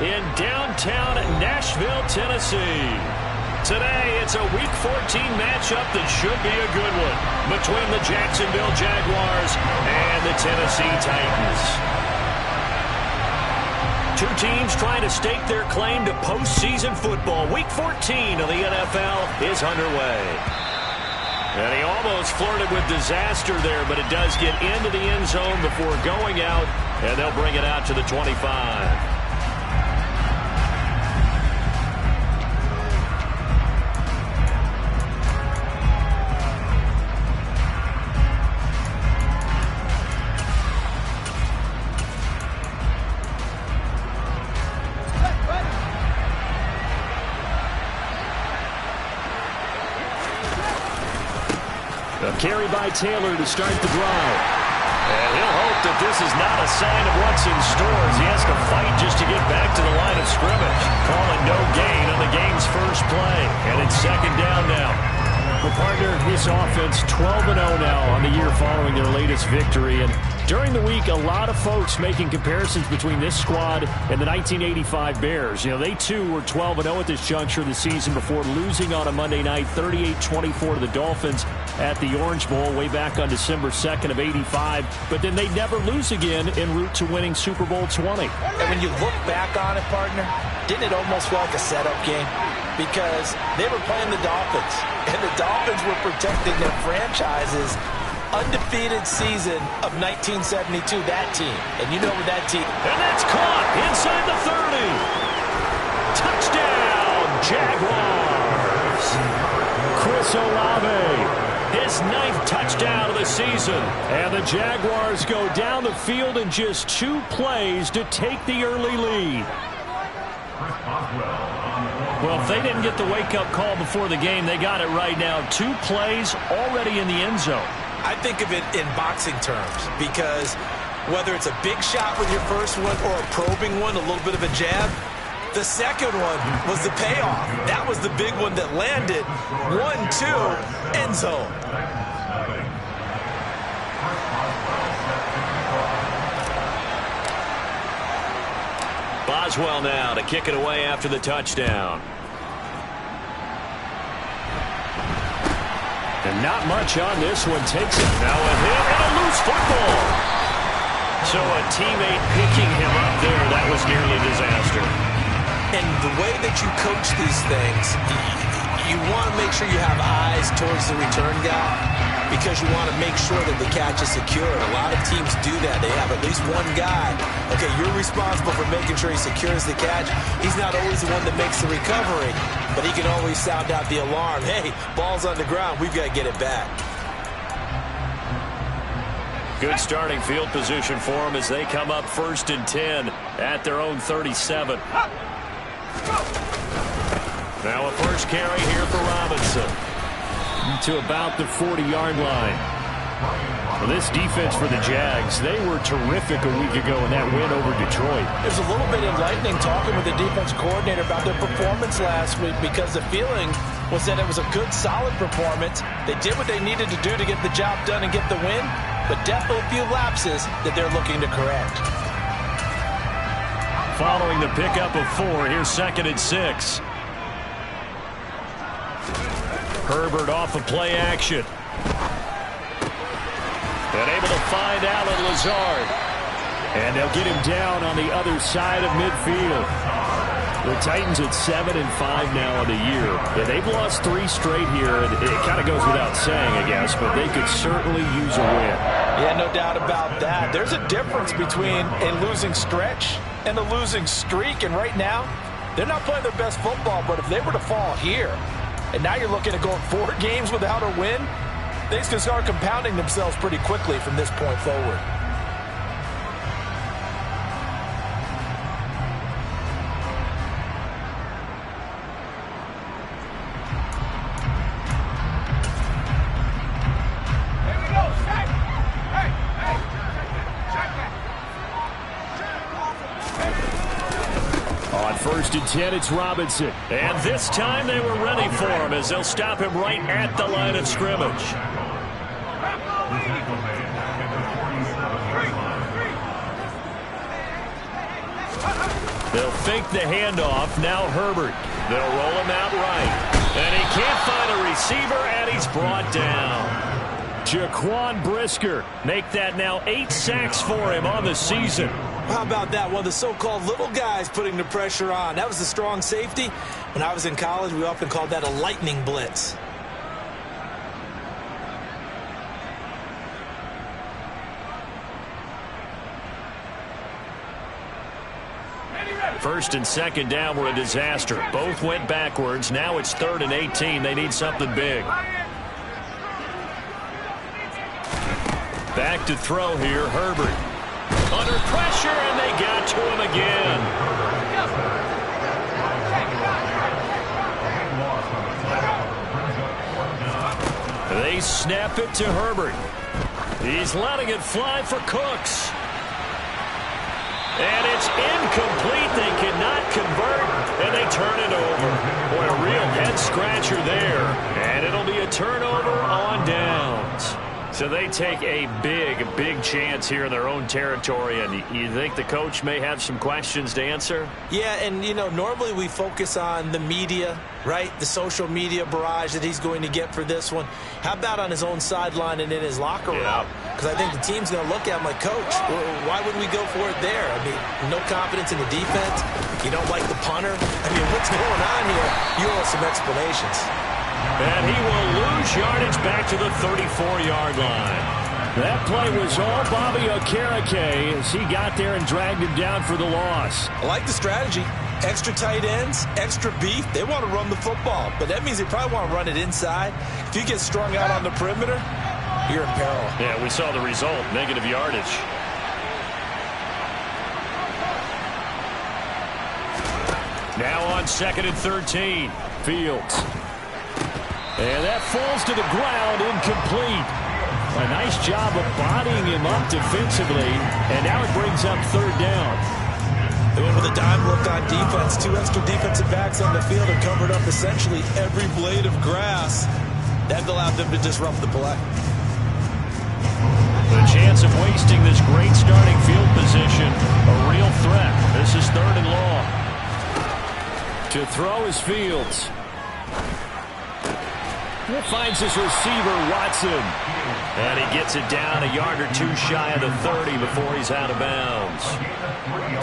in downtown Nashville, Tennessee. Today, it's a Week 14 matchup that should be a good one between the Jacksonville Jaguars and the Tennessee Titans. Two teams trying to stake their claim to postseason football. Week 14 of the NFL is underway. And he almost flirted with disaster there, but it does get into the end zone before going out, and they'll bring it out to the 25. A carry by Taylor to start the drive. And he'll hope that this is not a sign of what's in store as he has to fight just to get back to the line of scrimmage. Calling no gain on the game's first play. And it's second down now. Well, partner, this offense 12-0 now on the year following their latest victory. And during the week, a lot of folks making comparisons between this squad and the 1985 Bears. You know, they too were 12-0 at this juncture of the season before losing on a Monday night 38-24 to the Dolphins at the Orange Bowl way back on December 2nd of 85. But then they never lose again en route to winning Super Bowl 20. And when you look back on it, partner, didn't it almost feel like a setup game? Because they were playing the Dolphins, and the Dolphins were protecting their franchise's undefeated season of 1972, that team. And you know with that team. And that's caught inside the 30. Touchdown, Jaguars. Chris Olave, his 9th touchdown of the season. And the Jaguars go down the field in just 2 plays to take the early lead. Well, if they didn't get the wake-up call before the game, they got it right now. 2 plays already in the end zone. I think of it in boxing terms because whether it's a big shot with your first one or a probing one, a little bit of a jab, the second one was the payoff. That was the big one that landed. 1-2, end zone. Boswell now to kick it away after the touchdown. And not much on this one. Takes it. Now a hit and a loose football. So a teammate picking him up there, that was nearly disaster. And the way that you coach these things, you want to make sure you have eyes towards the return guy because you want to make sure that the catch is secure. And a lot of teams do that. They have at least one guy. Okay, you're responsible for making sure he secures the catch. He's not always the one that makes the recovery, but he can always sound out the alarm. Hey, ball's on the ground. We've got to get it back. Good starting field position for them as they come up 1st and 10 at their own 37. Now a first carry here for Robinson. To about the 40-yard line. Well, this defense for the Jags, they were terrific a week ago in that win over Detroit. There's a little bit enlightening talking with the defense coordinator about their performance last week because the feeling was that it was a good, solid performance. They did what they needed to do to get the job done and get the win, but definitely a few lapses that they're looking to correct. Following the pickup of 4, here's 2nd and 6. Herbert off of play action. And able to find Allen Lazard. And they'll get him down on the other side of midfield. The Titans at 7-5 now in the year. Yeah, they've lost 3 straight here. And it kind of goes without saying, I guess, but they could certainly use a win. Yeah, no doubt about that. There's a difference between a losing stretch and a losing streak. And right now, they're not playing their best football, but if they were to fall here, and now you're looking at going 4 games without a win, things can start compounding themselves pretty quickly from this point forward. On 1st and 10, it's Robinson. And this time they were ready for him as they'll stop him right at the line of scrimmage. They'll fake the handoff. Now Herbert. They'll roll him out right. And he can't find a receiver, and he's brought down. Jaquan Brisker. Make that now 8 sacks for him on the season. How about that? One of the so-called little guys putting the pressure on. That was the strong safety. When I was in college, we often called that a lightning blitz. First and second down were a disaster. Both went backwards. Now it's 3rd and 18. They need something big. Back to throw here, Herbert. Under pressure, and they got to him again. They snap it to Herbert. He's letting it fly for Cooks. And it's incomplete. They cannot convert, and they turn it over. Boy, a real head-scratcher there. And it'll be a turnover on downs. So they take a big chance here in their own territory, and you think the coach may have some questions to answer? Yeah, and, you know, normally we focus on the media, right? The social media barrage that he's going to get for this one. How about on his own sideline and in his locker room? Because I think the team's going to look at him like, Coach, why would we go for it there? I mean, no confidence in the defense. You don't like the punter. I mean, what's going on here? You owe some explanations. And he will lose yardage back to the 34-yard line. That play was all Bobby Okereke as he got there and dragged him down for the loss. I like the strategy. Extra tight ends, extra beef. They want to run the football, but that means they probably want to run it inside. If you get strung out on the perimeter, you're in peril. Yeah, we saw the result, negative yardage. Now on 2nd and 13, Fields. And that falls to the ground, incomplete. A nice job of bodying him up defensively, and now it brings up 3rd down. They went with a dime look on defense. 2 extra defensive backs on the field and covered up essentially every blade of grass. That allowed them to disrupt the play. The chance of wasting this great starting field position, a real threat. This is 3rd and long. To throw is Fields. He finds his receiver, Watson. And he gets it down a yard or 2 shy of the 30 before he's out of bounds.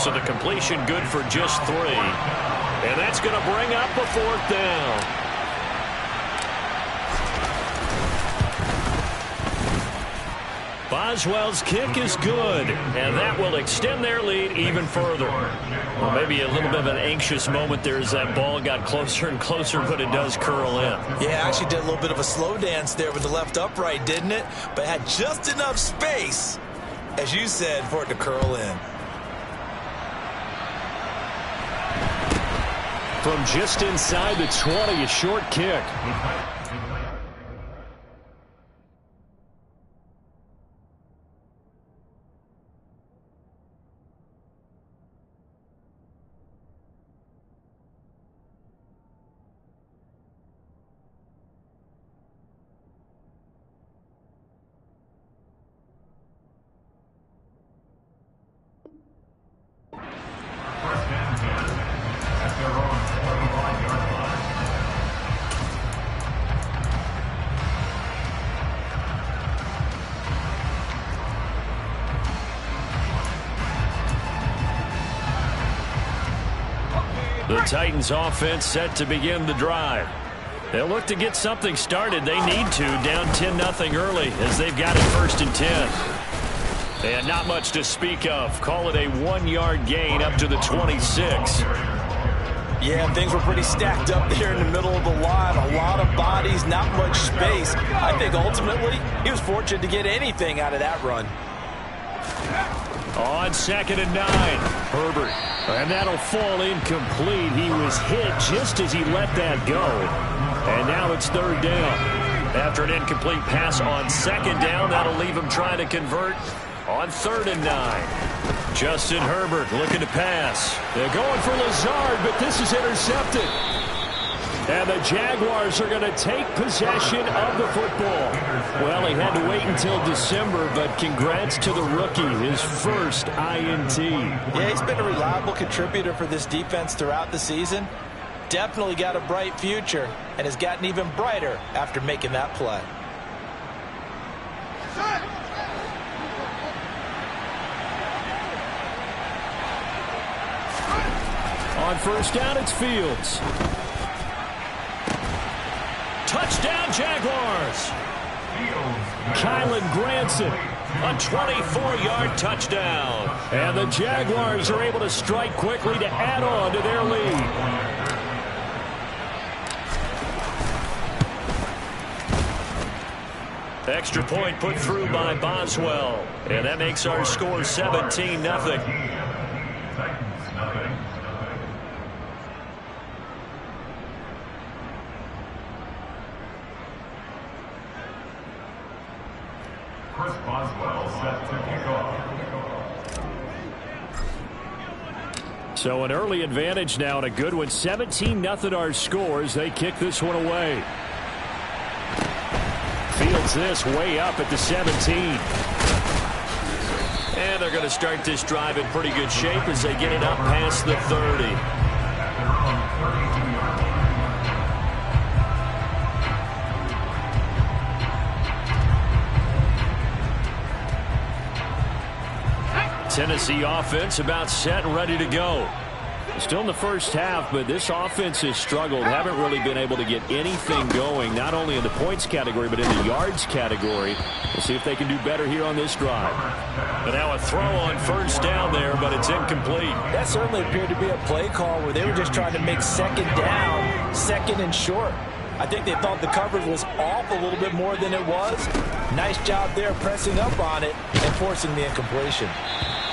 So the completion good for just 3. And that's going to bring up a 4th down. Boswell's kick is good, and that will extend their lead even further. Well, maybe a little bit of an anxious moment there as that ball got closer and closer, but it does curl in. Yeah, actually did a little bit of a slow dance there with the left upright, didn't it? But had just enough space, as you said, for it to curl in. From just inside the 20, a short kick. The Titans offense set to begin the drive. They'll look to get something started. They need to, down 10-0 early as they've got it 1st and 10. And not much to speak of. Call it a 1-yard gain up to the 26. Yeah, things were pretty stacked up there in the middle of the line. A lot of bodies, not much space. I think ultimately he was fortunate to get anything out of that run. On 2nd and 9, Herbert. And that'll fall incomplete. He was hit just as he let that go. And now it's 3rd down. After an incomplete pass on 2nd down, that'll leave him trying to convert on 3rd and 9. Justin Herbert looking to pass. They're going for Lazard, but this is intercepted. And the Jaguars are going to take possession of the football. Well, he had to wait until December, but congrats to the rookie, his first INT. Yeah, he's been a reliable contributor for this defense throughout the season. Definitely got a bright future and has gotten even brighter after making that play. On first down, it's Fields. Touchdown, Jaguars. Kylan Granson, a 24-yard touchdown. And the Jaguars are able to strike quickly to add on to their lead. Extra point put through by Boswell. And that makes our score 17-0. So an early advantage now and a good one. 17-0 our scores. They kick this one away. Fields this way up at the 17. And they're going to start this drive in pretty good shape as they get it up past the 30. Tennessee offense about set and ready to go. Still in the first half, but this offense has struggled. Haven't really been able to get anything going, not only in the points category, but in the yards category. We'll see if they can do better here on this drive. But now a throw on first down there, but it's incomplete. That certainly appeared to be a play call where they were just trying to make second down, second and short. I think they thought the coverage was off a little bit more than it was. Nice job there pressing up on it and forcing the incompletion.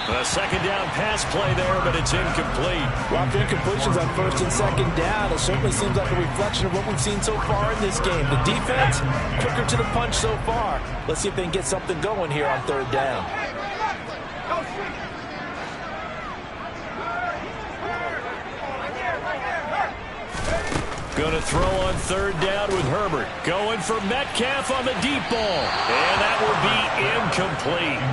A second down pass play there, but it's incomplete. Lots of incompletions on first and second down. It certainly seems like a reflection of what we've seen so far in this game. The defense, quicker to the punch so far. Let's see if they can get something going here on third down. Going to throw on third down with Herbert. Going for Metcalf on the deep ball. And that will be incomplete.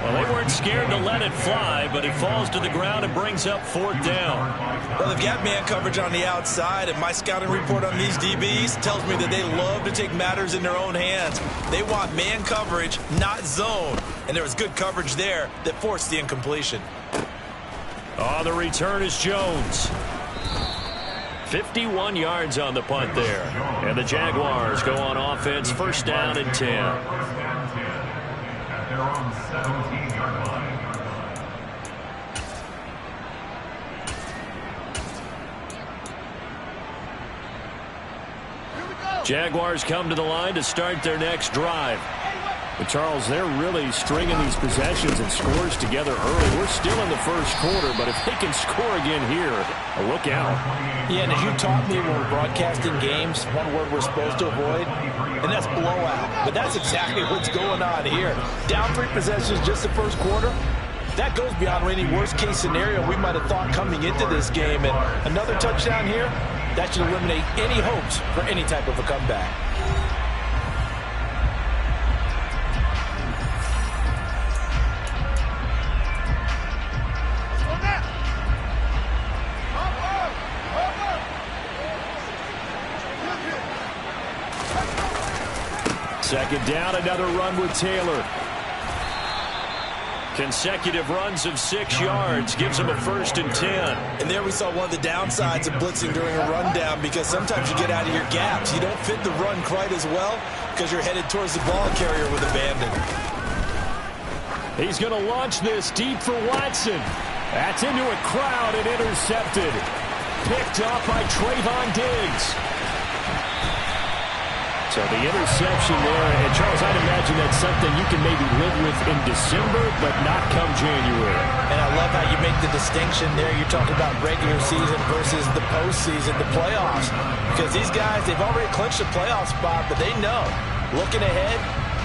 Well, they weren't scared to let it fly, but it falls to the ground and brings up fourth down. Well, they've got man coverage on the outside, and my scouting report on these DBs tells me that they love to take matters in their own hands. They want man coverage, not zone. And there was good coverage there that forced the incompletion. On the return is Jones. 51 yards on the punt there. And the Jaguars go on offense, first down and 10. Jaguars come to the line to start their next drive. But Charles, they're really stringing these possessions and scores together early. We're still in the first quarter, but if they can score again here, look out. Yeah, and as you taught me when we're broadcasting games, one word we're supposed to avoid, and that's blowout. But that's exactly what's going on here. Down 3 possessions just the first quarter. That goes beyond any worst-case scenario we might have thought coming into this game. And another touchdown here, that should eliminate any hopes for any type of a comeback. Second down, another run with Taylor. Consecutive runs of 6 yards gives him a first and 10. And there we saw one of the downsides of blitzing during a rundown, because sometimes you get out of your gaps. You don't fit the run quite as well because you're headed towards the ball carrier with abandon. He's going to launch this deep for Watson. That's into a crowd and intercepted. Picked off by Trayvon Diggs. So the interception there, and Charles, I'd imagine that's something you can maybe live with in December, but not come January. And I love how you make the distinction there. You're talking about regular season versus the postseason, the playoffs. Because these guys, they've already clinched a playoff spot, but they know, looking ahead,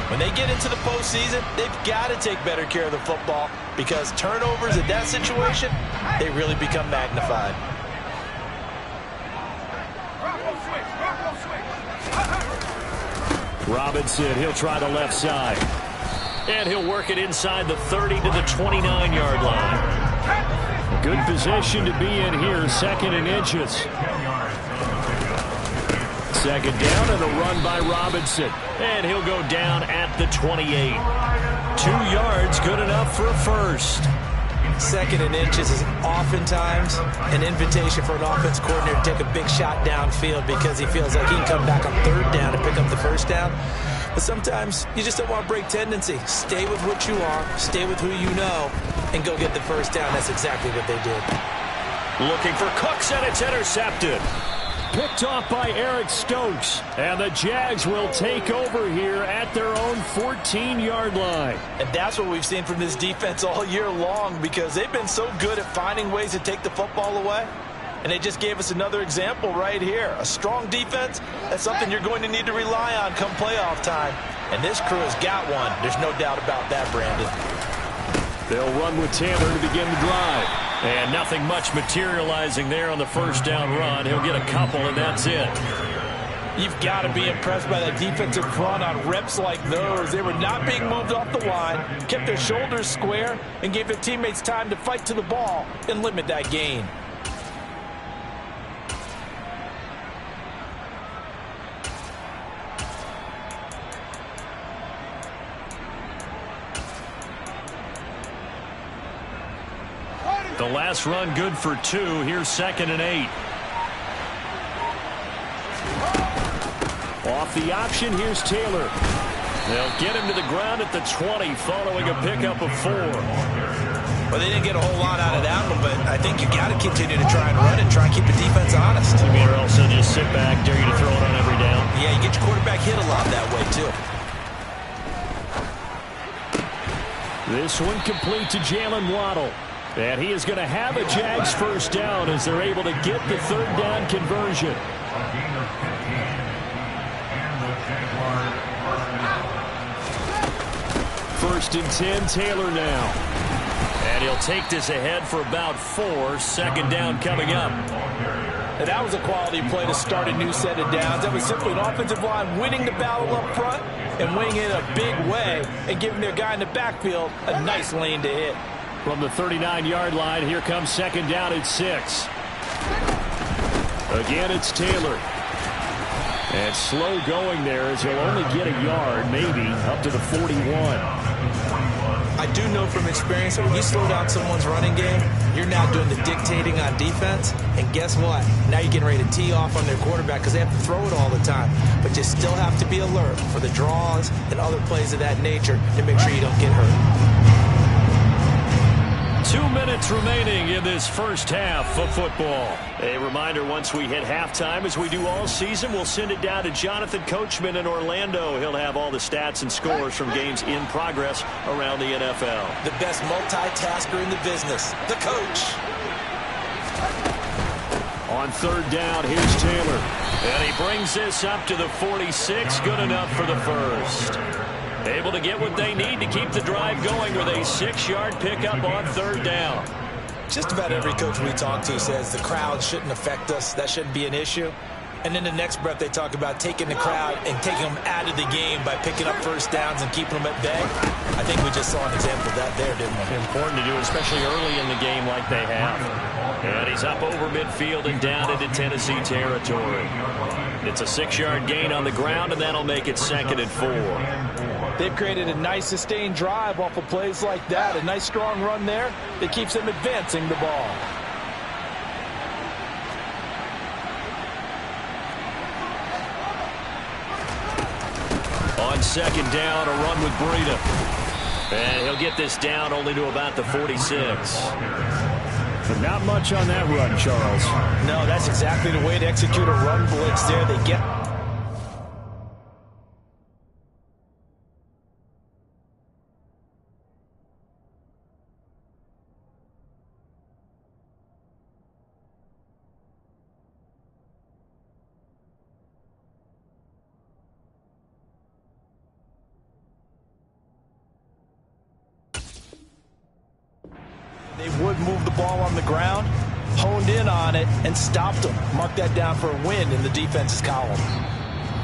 when they get into the postseason, they've got to take better care of the football, because turnovers in that situation, they really become magnified. Robinson, he'll try the left side. And he'll work it inside the 30 to the 29-yard line. Good position to be in here, 2nd and inches. 2nd down and a run by Robinson. And he'll go down at the 28. 2 yards, good enough for a first. 2nd and inches is oftentimes an invitation for an offense coordinator to take a big shot downfield because he feels like he can come back on 3rd down and pick up the first down. But sometimes you just don't want to break tendency. Stay with what you are, stay with who you know, and go get the first down. That's exactly what they did. Looking for Cooks, and it's intercepted. Picked off by Eric Stokes. And the Jags will take over here at their own 14-yard line. And that's what we've seen from this defense all year long because they've been so good at finding ways to take the football away. And they just gave us another example right here. A strong defense, that's something you're going to need to rely on come playoff time. And this crew has got one. There's no doubt about that, Brandon. They'll run with Taylor to begin the drive. And nothing much materializing there on the first down run. He'll get a couple, and that's it. You've got to be impressed by that defensive front on reps like those. They were not being moved off the line, kept their shoulders square, and gave their teammates time to fight to the ball and limit that gain. The last run good for 2. Here's 2nd and 8. Off the option, here's Taylor. They'll get him to the ground at the 20 following a pickup of 4. Well, they didn't get a whole lot out of that one, but I think you got to continue to try and run it, try and keep the defense honest. You mean or else they'll just sit back, dare you to throw it on every down? Yeah, you get your quarterback hit a lot that way, too. This one complete to Jalen Waddle. And he is going to have a Jags first down as they're able to get the 3rd down conversion. First and 10, Taylor now. And he'll take this ahead for about 4. 2nd down coming up. And that was a quality play to start a new set of downs. That was simply an offensive line winning the battle up front and winning it in a big way and giving their guy in the backfield a nice lane to hit. From the 39-yard line, here comes 2nd down at 6. Again, it's Taylor. And slow going there as he'll only get a yard, maybe, up to the 41. I do know from experience that when you slow down someone's running game, you're now doing the dictating on defense. And guess what? Now you're getting ready to tee off on their quarterback because they have to throw it all the time. But you still have to be alert for the draws and other plays of that nature to make sure you don't get hurt. 2 minutes remaining in this first half of football. A reminder, once we hit halftime, as we do all season, we'll send it down to Jonathan Coachman in Orlando. He'll have all the stats and scores from games in progress around the NFL. The best multitasker in the business, the coach. On 3rd down, here's Taylor. And he brings this up to the 46. Good enough for the first. Able to get what they need to keep the drive going with a 6-yard pickup on 3rd down. Just about every coach we talk to says the crowd shouldn't affect us. That shouldn't be an issue. And then the next breath they talk about taking the crowd and taking them out of the game by picking up first downs and keeping them at bay. I think we just saw an example of that there, didn't we? Important to do, especially early in the game like they have. And he's up over midfield and down into Tennessee territory. It's a 6-yard gain on the ground, and that'll make it 2nd and 4. They've created a nice sustained drive off of plays like that. A nice strong run there that keeps them advancing the ball. On 2nd down, a run with Breida. And he'll get this down only to about the 46. But not much on that run, Charles. No, that's exactly the way to execute a run blitz there. They get... They would move the ball on the ground, honed in on it and stopped them. Mark that down for a win in the defense's column.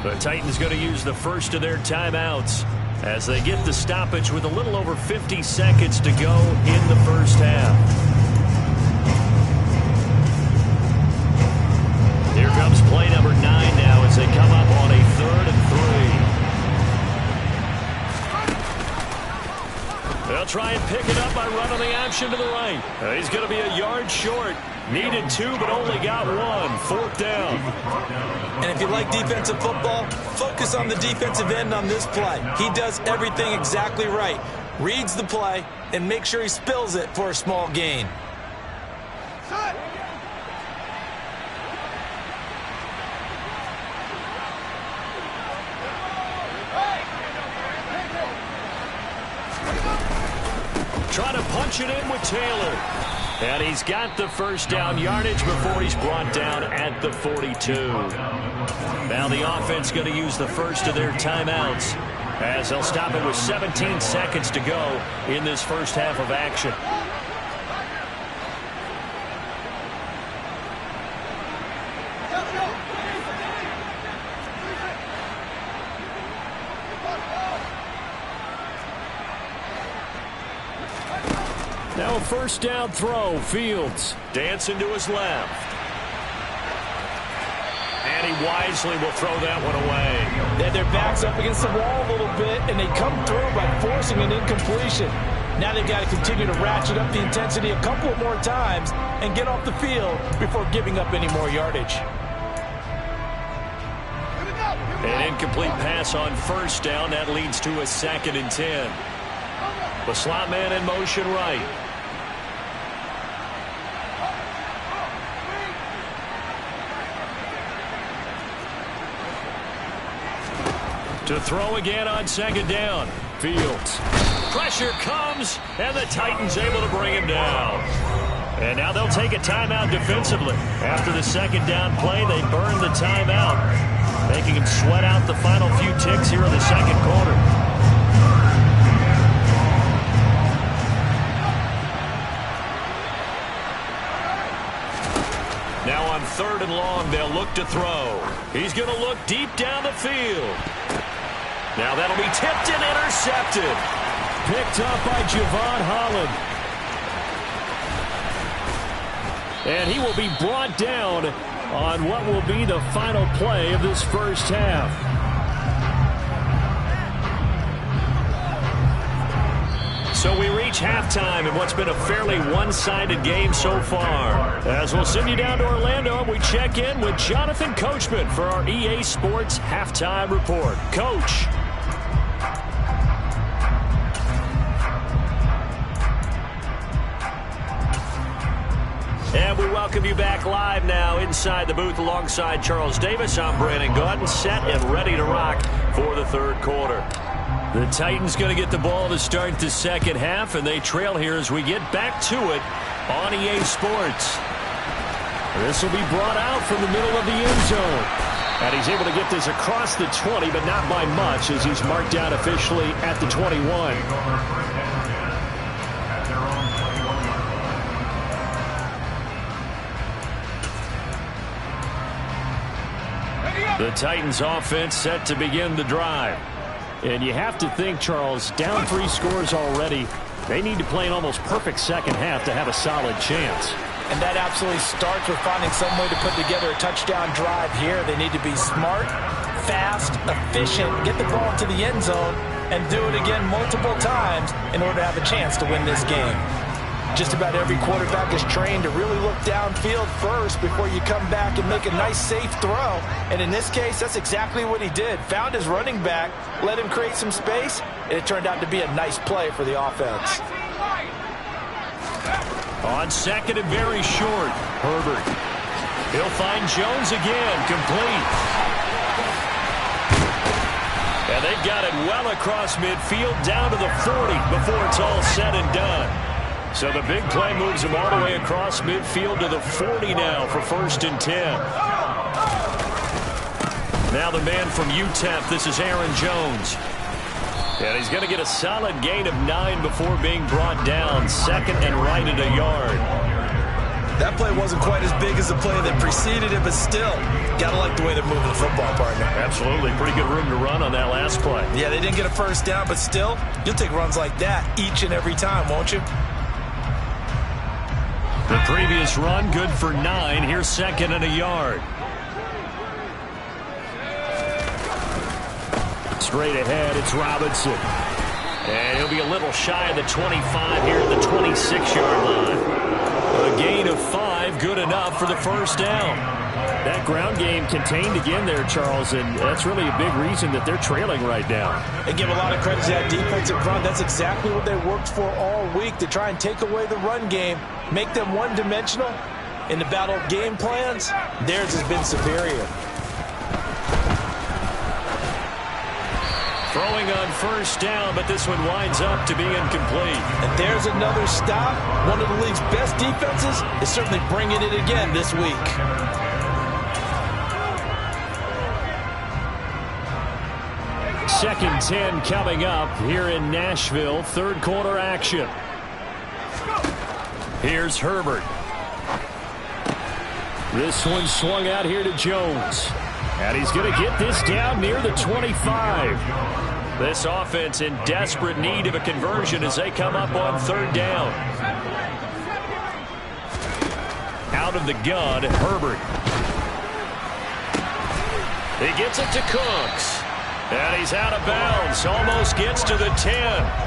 The Titans going to use the first of their timeouts as they get the stoppage with a little over 50 seconds to go in the first half. Here comes play number 9 now as they come up on a 3rd and 3. They'll try and pick it up by running the option to the right. He's going to be a yard short. Needed 2, but only got 1. 4th down. And if you like defensive football, focus on the defensive end on this play. He does everything exactly right. Reads the play and make sure he spills it for a small gain. Trying to punch it in with Taylor. And he's got the first down yardage before he's brought down at the 42. Now the offense going to use the first of their timeouts as they'll stop it with 17 seconds to go in this first half of action. Now a first down throw. Fields dancing to his left. And he wisely will throw that one away. They had their backs up against the wall a little bit, and they come through by forcing an incompletion. Now they've got to continue to ratchet up the intensity a couple more times and get off the field before giving up any more yardage. An incomplete pass on first down. That leads to a 2nd and 10. The slot man in motion right. To throw again on 2nd down. Fields. Pressure comes, and the Titans able to bring him down. And now they'll take a timeout defensively. After the 2nd down play, they burn the timeout, making him sweat out the final few ticks here in the 2nd quarter. Now on 3rd and long, they'll look to throw. He's going to look deep down the field. Now that'll be tipped and intercepted. Picked up by Javon Holland. And he will be brought down on what will be the final play of this first half. So we reach halftime in what's been a fairly one-sided game so far. As we'll send you down to Orlando, we check in with Jonathan Coachman for our EA Sports Halftime Report. Coach. And we welcome you back live now inside the booth alongside Charles Davis. I'm Brandon Gaudin, set and ready to rock for the 3rd quarter. The Titans going to get the ball to start the 2nd half, and they trail here as we get back to it on EA Sports. This will be brought out from the middle of the end zone. And he's able to get this across the 20, but not by much, as he's marked out officially at the 21. The Titans offense set to begin the drive. And you have to think, Charles, down 3 scores already. They need to play an almost perfect 2nd half to have a solid chance. And that absolutely starts with finding some way to put together a touchdown drive here. They need to be smart, fast, efficient, get the ball to the end zone, and do it again multiple times in order to have a chance to win this game. Just about every quarterback is trained to really look downfield first before you come back and make a nice, safe throw. And in this case, that's exactly what he did. Found his running back, let him create some space, and it turned out to be a nice play for the offense. On 2nd and very short, Herbert. He'll find Jones again, complete. And they've got it well across midfield, down to the 40 before it's all said and done. So the big play moves him all the way across midfield to the 40 now for 1st and 10. Now the man from UTEP, this is Aaron Jones. And he's going to get a solid gain of 9 before being brought down. 2nd and right at a yard. That play wasn't quite as big as the play that preceded it, but still, got to like the way they're moving the football, partner. Absolutely. Pretty good room to run on that last play. Yeah, they didn't get a first down, but still, you'll take runs like that each and every time, won't you? The previous run, good for 9. Here's second and a yard. Straight ahead, it's Robinson. And he'll be a little shy of the 25 here at the 26-yard line. A gain of 5, good enough for the first down. That ground game contained again there, Charles, and that's really a big reason that they're trailing right now. They give a lot of credit to that defensive front. That's exactly what they worked for all week, to try and take away the run game, make them one-dimensional. In the battle of game plans, theirs has been superior. Throwing on first down, but this one winds up to be incomplete. And there's another stop. One of the league's best defenses is certainly bringing it again this week. Second 10 coming up here in Nashville. Third quarter action. Here's Herbert. This one swung out here to Jones. And he's going to get this down near the 25. This offense in desperate need of a conversion as they come up on third down. Out of the gun, Herbert. He gets it to Cooks. And he's out of bounds. Almost gets to the 10.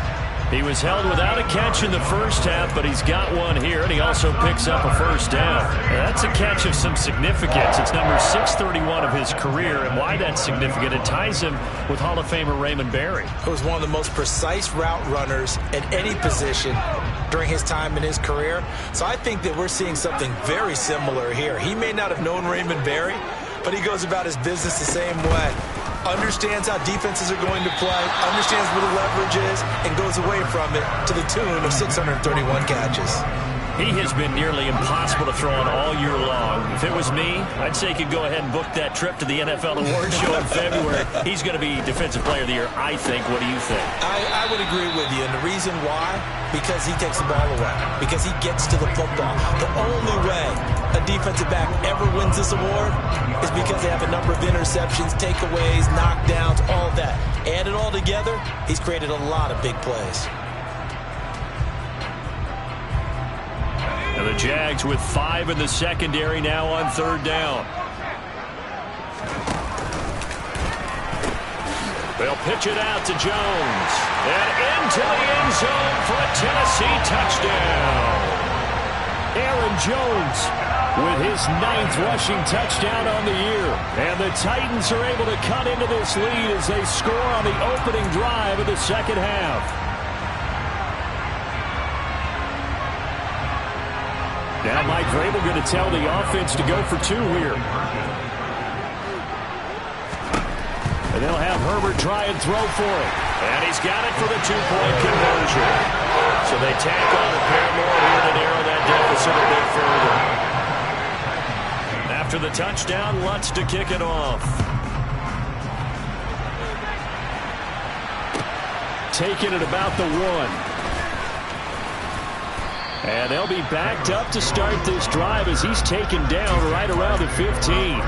He was held without a catch in the first half, but he's got one here, and he also picks up a first down. That's a catch of some significance. It's number 631 of his career, and why that's significant, it ties him with Hall of Famer Raymond Berry. He was one of the most precise route runners at any position during his time in his career. So I think that we're seeing something very similar here. He may not have known Raymond Berry, but he goes about his business the same way. Understands how defenses are going to play, understands where the leverage is, and goes away from it to the tune of 631 catches. He has been nearly impossible to throw on all year long. If it was me, I'd say he could go ahead and book that trip to the NFL Awards Show in February. He's going to be Defensive Player of the Year, I think. What do you think? I would agree with you, and the reason why, because he takes the ball away, because he gets to the football. The only way a defensive back ever wins this award is because they have a number of interceptions, takeaways, knockdowns, all that. Add it all together, he's created a lot of big plays. And the Jags with 5 in the secondary now on third down. They'll pitch it out to Jones. And into the end zone for a Tennessee touchdown. Aaron Jones with his 9th rushing touchdown on the year. And the Titans are able to cut into this lead as they score on the opening drive of the second half. Now Mike Vrabel going to tell the offense to go for 2 here. And they'll have Herbert try and throw for it. And he's got it for the 2-point conversion. So they tack on a pair more here to narrow that deficit a bit further. After the touchdown, Lutz to kick it off. Taking it about the 1. And they'll be backed up to start this drive as he's taken down right around the 15.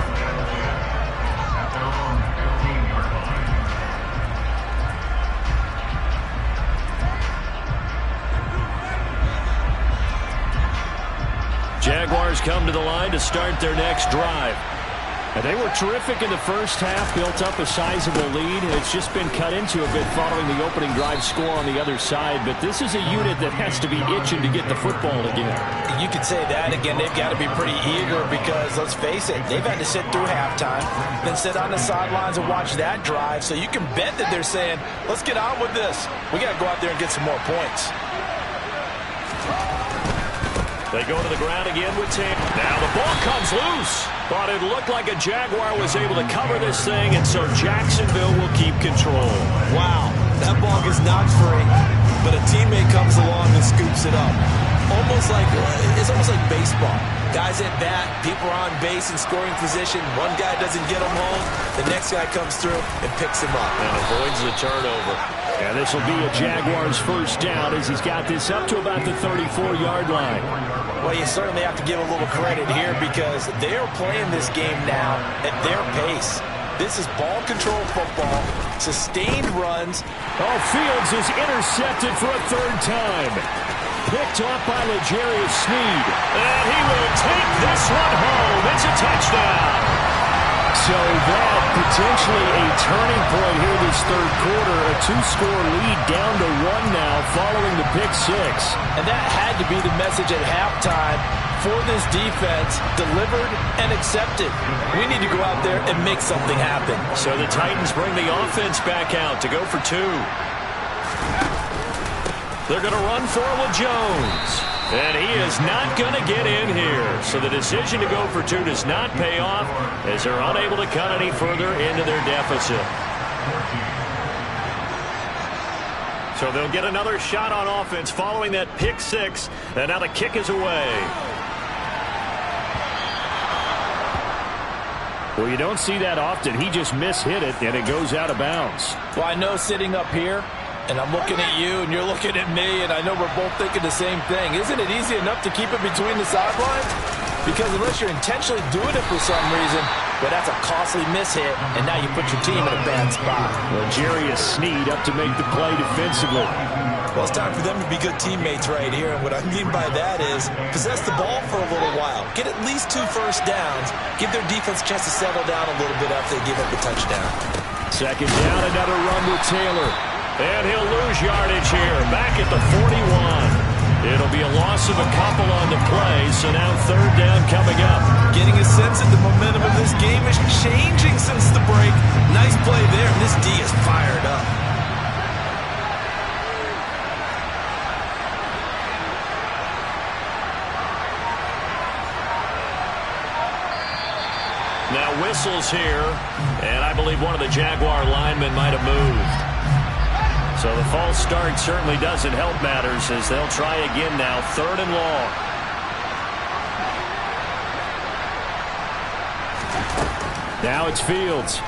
Jaguars come to the line to start their next drive. And they were terrific in the first half, built up a sizable lead. It's just been cut into a bit following the opening drive score on the other side. But this is a unit that has to be itching to get the football again. You could say that. Again, they've got to be pretty eager because, let's face it, they've had to sit through halftime, then sit on the sidelines and watch that drive. So you can bet that they're saying, let's get on with this. We got to go out there and get some more points. They go to the ground again with Taylor. Now the ball comes loose. But it looked like a Jaguar was able to cover this thing, and so Jacksonville will keep control. Wow, that ball gets knocked free, but a teammate comes along and scoops it up. almost like baseball. Guys at bat, people are on base in scoring position. One guy doesn't get him home. The next guy comes through and picks him up. And avoids the turnover. And this will be a Jaguars first down as he's got this up to about the 34-yard line. Well, you certainly have to give a little credit here because they're playing this game now at their pace. This is ball control football, sustained runs. Oh, Fields is intercepted for a third time. Picked off by L'Jarius Sneed. And he will take this one home. It's a touchdown. So that potentially a turning point here this third quarter. A two-score lead down to one now following the pick six. And that had to be the message at halftime for this defense, delivered and accepted. We need to go out there and make something happen. So the Titans bring the offense back out to go for two. They're going to run for it with Jones. And he is not going to get in here. So the decision to go for two does not pay off as they're unable to cut any further into their deficit. So they'll get another shot on offense following that pick six. And now the kick is away. Well, you don't see that often. He just mishit it, and it goes out of bounds. Well, I know sitting up here, and I'm looking at you, and you're looking at me, and I know we're both thinking the same thing. Isn't it easy enough to keep it between the sidelines? Because unless you're intentionally doing it for some reason, well, that's a costly mishit, and now you put your team in a bad spot. Well, L'Jarius Sneed up to make the play defensively. Well, it's time for them to be good teammates right here. And what I mean by that is possess the ball for a little while. Get at least 2 first downs. Give their defense a chance to settle down a little bit after they give up the touchdown. Second down, another run with Taylor. And he'll lose yardage here, back at the 41. It'll be a loss of a couple on the play, so now third down coming up. Getting a sense that the momentum of this game is changing since the break. Nice play there, and this D is fired up. Now whistles here, and I believe one of the Jaguar linemen might have moved. So the false start certainly doesn't help matters as they'll try again now, third and long. Now it's Fields.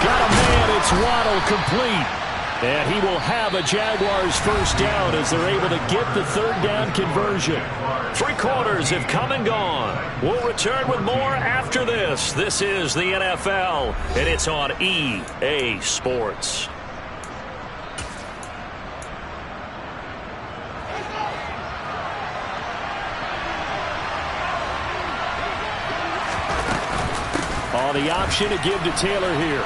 Got a man, it's Waddle complete. And he will have a Jaguars first down as they're able to get the third down conversion. 3 quarters have come and gone. We'll return with more after this. This is the NFL, and it's on EA Sports. Oh, the option to give to Taylor here.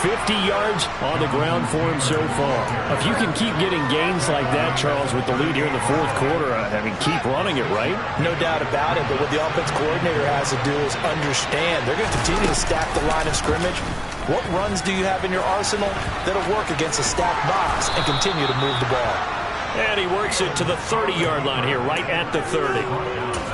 50 yards on the ground for him so far. If you can keep getting gains like that, Charles, with the lead here in the fourth quarter, I mean, keep running it, right? No doubt about it, but what the offense coordinator has to do is understand. They're going to continue to stack the line of scrimmage. What runs do you have in your arsenal that'll work against a stacked box and continue to move the ball? And he works it to the 30-yard line here, right at the 30.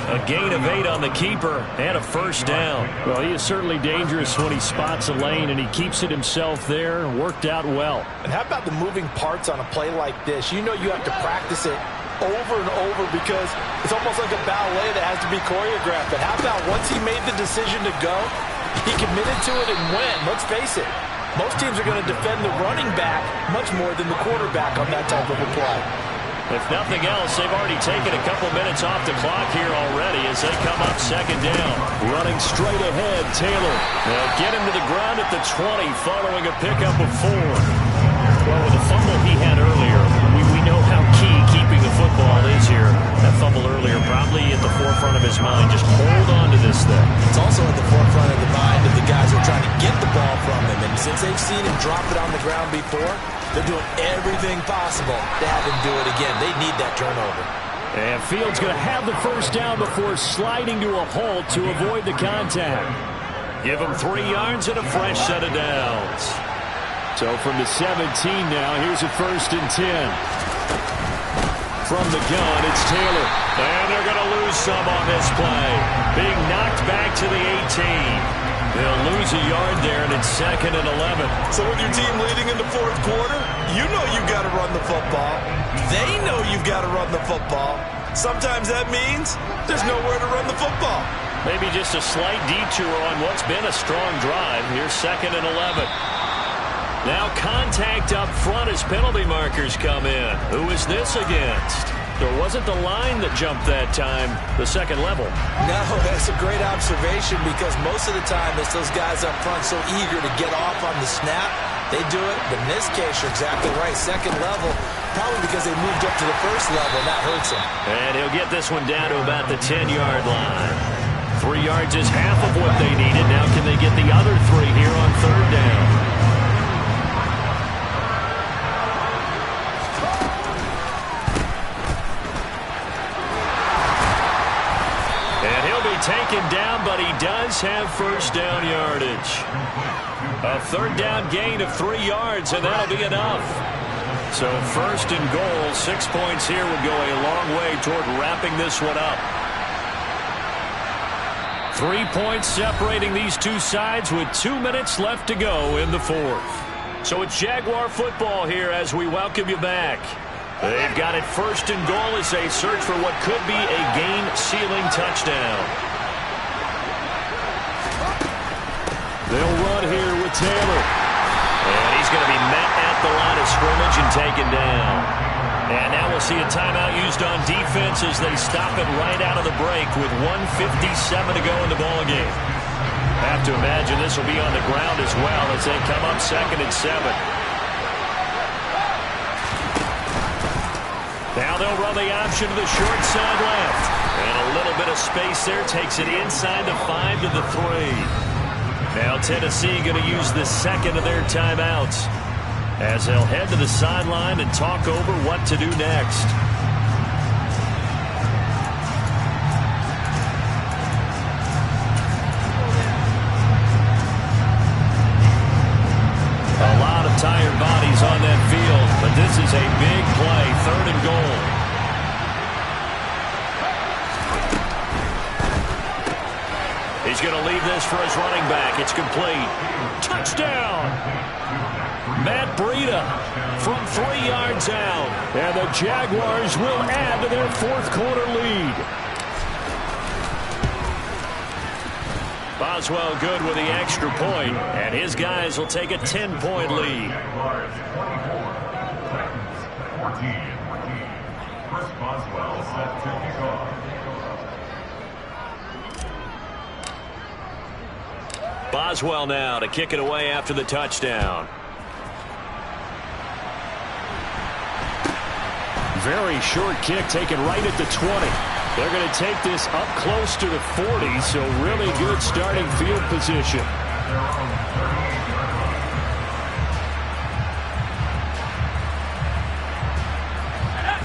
A gain of 8 on the keeper and a first down. Well, he is certainly dangerous when he spots a lane, and he keeps it himself there and worked out well. And how about the moving parts on a play like this? You know you have to practice it over and over because it's almost like a ballet that has to be choreographed. But how about once he made the decision to go, he committed to it and went. Let's face it, most teams are going to defend the running back much more than the quarterback on that type of a play. If nothing else, they've already taken a couple minutes off the clock here already as they come up second down. Running straight ahead, Taylor. They'll get him to the ground at the 20 following a pickup of 4. Well, with the fumble he had earlier, we know how key keeping the football is here. That fumble earlier probably at the forefront of his mind. Just hold on to this thing. It's also at the forefront of the mind of the guys who are trying to get the ball from him. And since they've seen him drop it on the ground before, they're doing everything possible to have him do it again. They need that turnover. And Fields going to have the first down before sliding to a halt to avoid the contact. Give him 3 yards and a fresh set of downs. So from the 17 now, here's a 1st and 10. From the gun, it's Taylor. And they're going to lose some on this play. Being knocked back to the 18. They'll lose a yard there, and it's 2nd and 11. So with your team leading in the fourth quarter, you know you've got to run the football. They know you've got to run the football. Sometimes that means there's nowhere to run the football. Maybe just a slight detour on what's been a strong drive. Here's 2nd and 11. Now contact up front as penalty markers come in. Who is this against? There wasn't the line that jumped that time, the second level. No, that's a great observation because most of the time it's those guys up front so eager to get off on the snap. They do it, but in this case, you're exactly right. Second level, probably because they moved up to the first level, and that hurts them. And he'll get this one down to about the 10-yard line. 3 yards is half of what they needed. Now can they get the other 3 here on 3rd down? And he'll be taken down, but he does have first down yardage. A 3rd down gain of 3 yards, and that'll be enough. So 1st and goal, 6 points here would go a long way toward wrapping this one up. 3 points separating these two sides with 2 minutes left to go in the 4th. So it's Jaguar football here as we welcome you back. They've got it 1st and goal as they search for what could be a game-sealing touchdown. They'll run here with Taylor. And he's going to be met at the line of scrimmage and taken down. And now we'll see a timeout used on defense as they stop it right out of the break with 1:57 to go in the ballgame. I have to imagine this will be on the ground as well as they come up 2nd and 7. Now they'll run the option to the short side left. And a little bit of space there takes it inside the 5 to the 3. Now Tennessee going to use the 2nd of their timeouts as they'll head to the sideline and talk over what to do next. A lot of tired bodies on that field, but this is a big play, 3rd and goal. He's going to leave this for his running back. It's complete. Touchdown! Matt Breida from 3 yards out. And the Jaguars will add to their 4th quarter lead. Boswell good with the extra point, and his guys will take a 10-point lead. Boswell now to kick it away after the touchdown. Very short kick taken right at the 20. They're going to take this up close to the 40, so really good starting field position.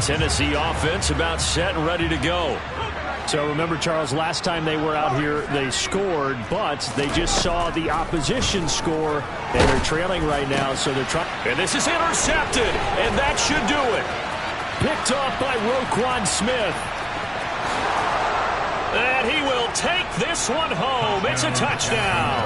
Tennessee offense about set and ready to go. So remember, Charles, last time they were out here, they scored, but they just saw the opposition score, and they're trailing right now, so they're trying. And this is intercepted, and that should do it. Picked off by Roquan Smith. And he will take this one home. It's a touchdown.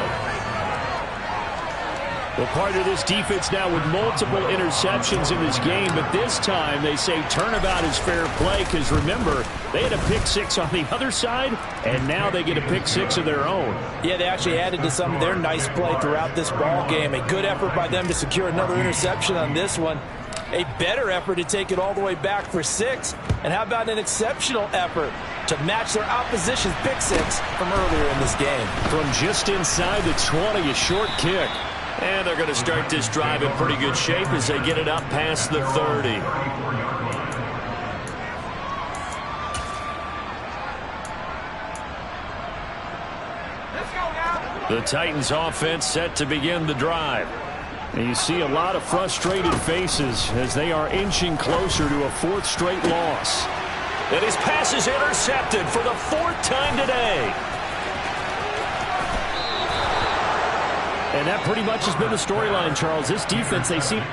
Well, part of this defense now with multiple interceptions in this game, but this time they say turnabout is fair play because, remember, they had a pick-6 on the other side, and now they get a pick-6 of their own. Yeah, they actually added to some of their nice play throughout this ball game. A good effort by them to secure another interception on this one. A better effort to take it all the way back for 6. And how about an exceptional effort to match their opposition's pick-6 from earlier in this game? From just inside the 20, a short kick. And they're going to start this drive in pretty good shape as they get it up past the 30. The Titans offense set to begin the drive. And you see a lot of frustrated faces as they are inching closer to a 4th straight loss. And his pass is intercepted for the 4th time today. And that pretty much has been the storyline, Charles. This defense, they seem...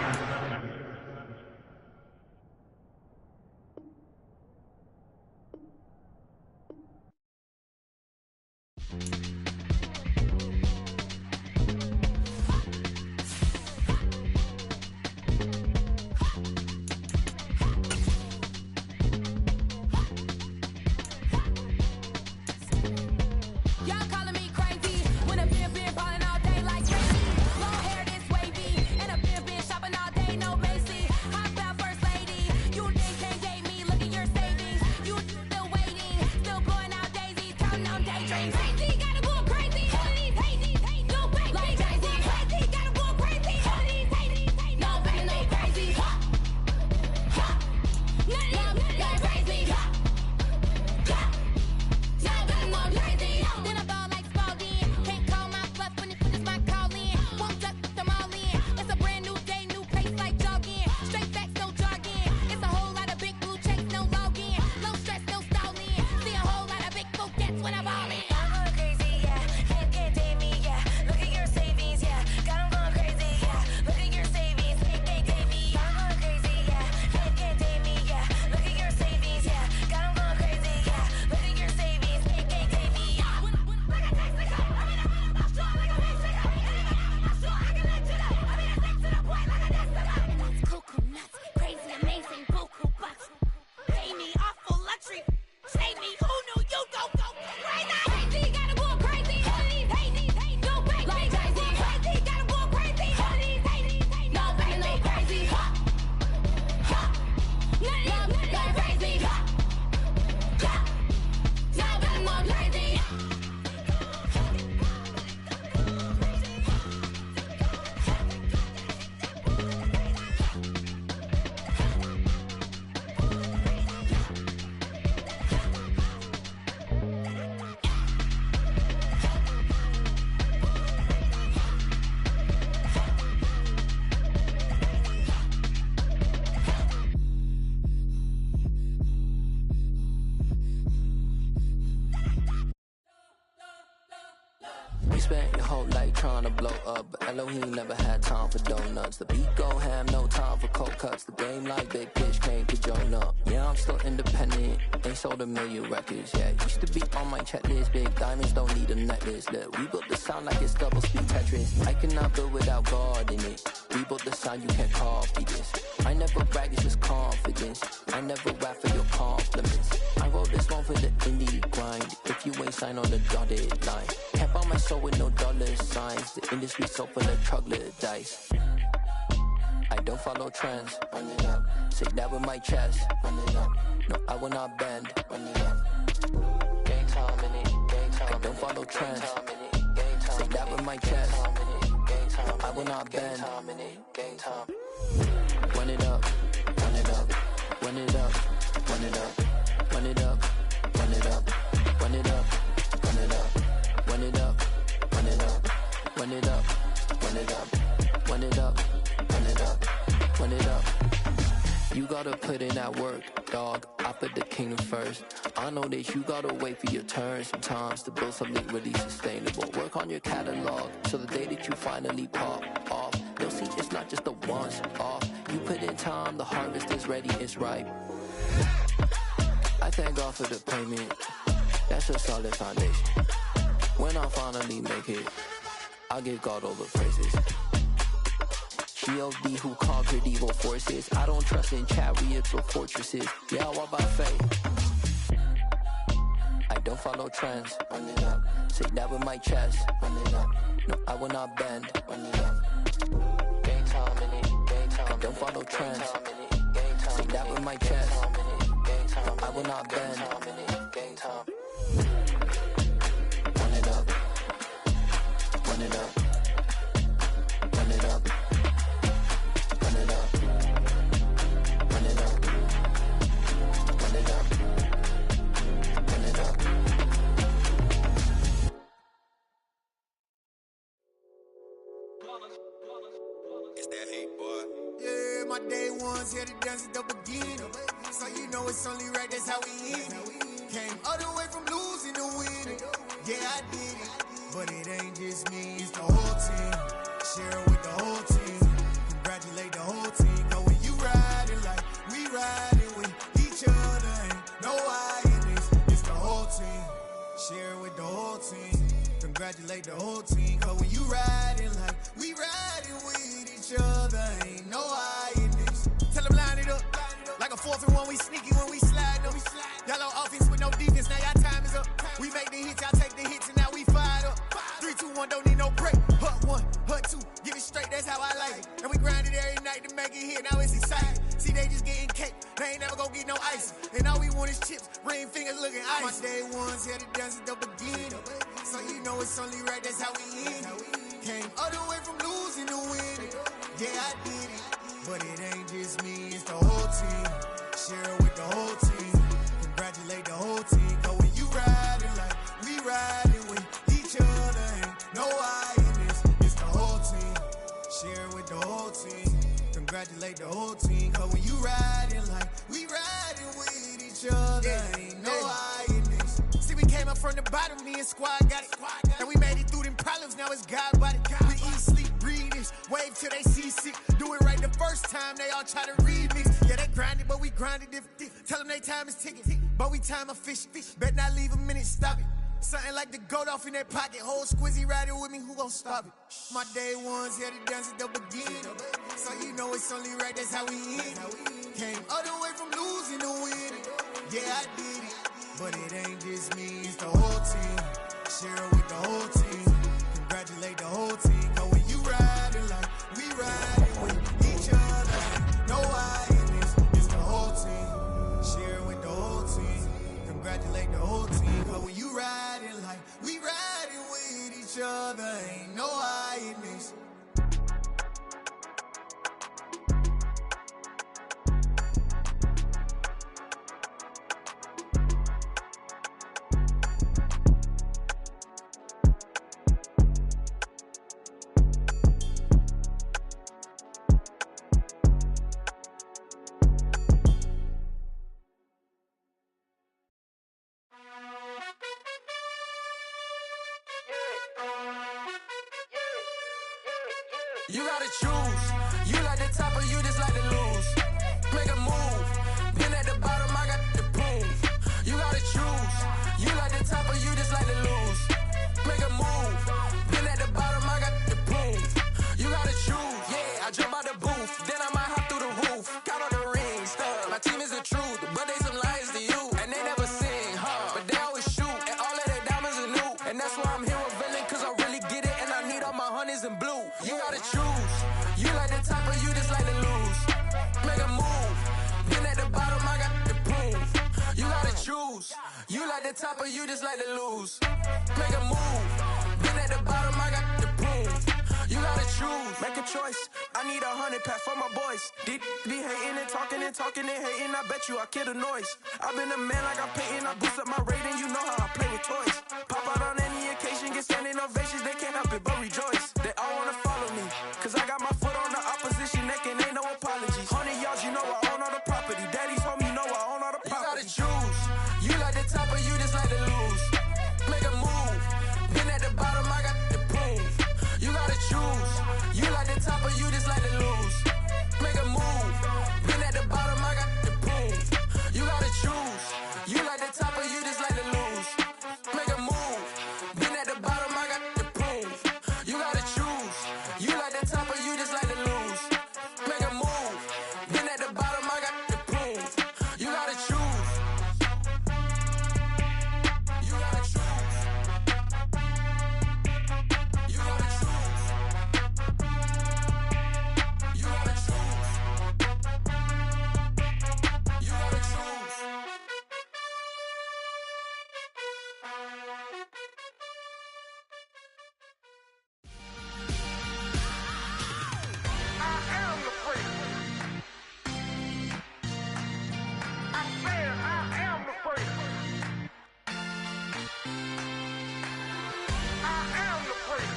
spent your whole life trying to blow up, but Elohim never had time for donuts. The beat gon' have no time for cold cuts. The game like Big Pitch came to join up. Yeah, I'm still independent, ain't sold a million records yet. Used to be on my checklist, big diamonds don't need a necklace. Look, we built the sound like it's double speed Tetris. I cannot build without God in it. We built the sound, you can't copy this. I never brag, it's just confidence. I never rap for your compliments. I wrote this one for the indie grind. If you ain't signed on the dotted line, can't buy my soul with no dollar signs. The industry so full of troglodytes. I don't follow trends. Run it up. Say that with my chest. Run it up. No, I will not bend. Run it up. Game time in it. Game time. I don't follow trends. Say that with my chest. I will not bend. Game time. Run it up. Run it up. Run it up. Run it up. Run it up. Run it up. Run it up. Run it up. Run it up. Run it up. Run it up. Run it up. Run it up. Run it up. Run it up. You gotta put in that work, dog. I put the kingdom first. I know that you gotta wait for your turn sometimes to build something really sustainable. Work on your catalog so the day that you finally pop off, you'll see it's not just a once off. You put in time, the harvest is ready, it's ripe. I thank God for the payment. That's a solid foundation. When I finally make it, I'll give God all the praises. G.O.D. who conquered evil forces. I don't trust in chariots or fortresses. Yeah, I walk by faith. I don't follow trends. Run it up. Say that with my chest. Run it up. No, I will not bend. Run it up. Game time in it. Game time. I don't follow trends. Say that with my chest. I will not bend. Game time. Run it up. Run it up. Run it up. Run it up. Run it up. Run it up. Run it up. It's that hate, boy. Yeah, my day ones here to dance at the beginning. So you know it's only right, that's how we end it. Came all the way from losing to winning. Yeah, I did it. But it ain't just me, it's the whole team. Share it with the whole team. Congratulate the whole team. Cause when you riding like we riding with each other, ain't no I in this. It's the whole team. Share it with the whole team. Congratulate the whole team. Cause when you riding like we riding with each other, ain't no I in this. Tell them line it up. Like a 4th and 1, we sneaky when we slide them. Yellow offense with no defense, now y'all time is up. We make the hits, y'all take the hits, and now we fired up. 3, 2, 1, don't need no break. Hut 1, hut 2, give it straight, that's how I like it. And we grind it every night to make it hit, now it's exciting. See, they just getting cake, they ain't never gonna get no ice. And all we want is chips, ring fingers looking ice. My day ones here to dance at the beginning. So you know it's only right, that's how we end it. Came all the way from losing to winning. Yeah, I did it. But it ain't just me, it's the whole team. Share it with the whole team. Congratulate the whole team. Cause when you riding like we riding with each other, ain't no I in this. It's the whole team. Share it with the whole team. Congratulate the whole team. Cause when you riding like we riding with each other, ain't no I in this. See, we came up from the bottom, me and squad got it. And we made it through them problems, now it's God body. We eat, sleep, breathe this, wave till they seasick. Do it right the first time, they all try to remix. Yeah, they grinded, but we grinded different. Tell them they time is ticking, but we time a fish. Bet not leave a minute, stop it. Something like the goat off in their pocket. Whole squizzy riding with me, who gon' stop it? My day ones here to dance at the beginning. So you know it's only right, that's how we end it. Came all the way from losing to winning. Yeah, I did it. But it ain't just me, it's the whole team. Share it with the whole team. Congratulate the whole team. Cause when you riding like we riding with each other, no I in this, it's the whole team. Share it with the whole team. Congratulate the whole team. Cause when you riding like we riding with each other, ain't no I in this. You gotta choose. You like the top or you just like to lose. Make a move. Been at the bottom, I got the prove. You gotta choose. You like the top or you just like to lose. Make a move. Been at the bottom, I got the prove. You gotta choose. Yeah, I jump out the booth. Then I might hop through the roof. Count on the rings. My team is the truth, but they some liars to you. And they never sing, but they always shoot. And all of their diamonds are new. And that's why I'm here with Villain, cause I really get it. And I need all my honeys in blue. You gotta choose. You like the top or you just like to lose. Make a move. Been at the bottom, I got the proof. You gotta choose. You like the top or you just like to lose. Make a move. Been at the bottom, I got the proof. You gotta choose. Make a choice. I need 100 pack for my boys. Be hating and talking and hating. I bet you I kill the noise. I've been a man like I'm painting. I boost up my rating. You know how I play with toys. Pop out on any occasion, get standing ovations. They can't help it but rejoice. They all wanna follow me, cause I got my foot on the opposition neck and ain't no apologies. 100 yards, you know I own all the property. Daddy's home, you know I own all the property. You gotta choose. You like the top or you just like to lose. Make a move. Been at the bottom, I got the proof. You gotta choose. You like the top or you just like to lose. Make a move. Been at the bottom, I got the proof. You gotta choose. You like the top or you just like to lose. Make a move. Been at the bottom, I got the proof. You gotta choose. You like the top or you just like to lose. Make a move. Been at the bottom, I got the proof. You gotta choose. You gotta choose. You gotta choose. You gotta choose. You gotta choose. I am the freak. I said I am the freak. I am the freak.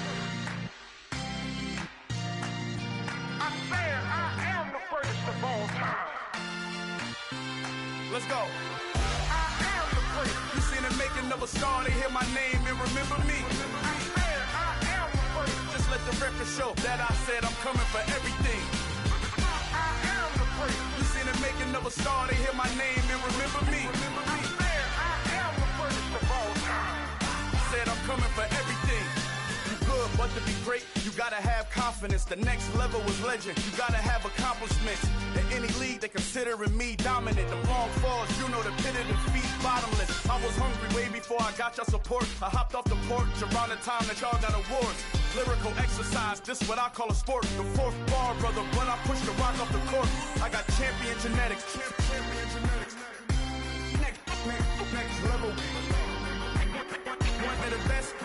I said I am the greatest of all time. Let's go. I am the freak. You seen the making of a star, they hear my name and remember me. I said I am the freak. Just let the record show that I said I'm coming for everything. I am the freak. You seen the making of a star, they hear my name and remember me. I said I am the greatest of all time. Said I'm coming for everything. You good, but to be great, you gotta have confidence. The next level was legend, you gotta have accomplishments. In any league, they considering me dominant. The long falls, you know the pit of defeat, bottomless. I was hungry way before I got your support. I hopped off the porch around the time that y'all got awards. Lyrical exercise, this what I call a sport. The fourth bar, brother, when I push the rock off the court. I got champion genetics. Champion genetics. Next level. One of the best.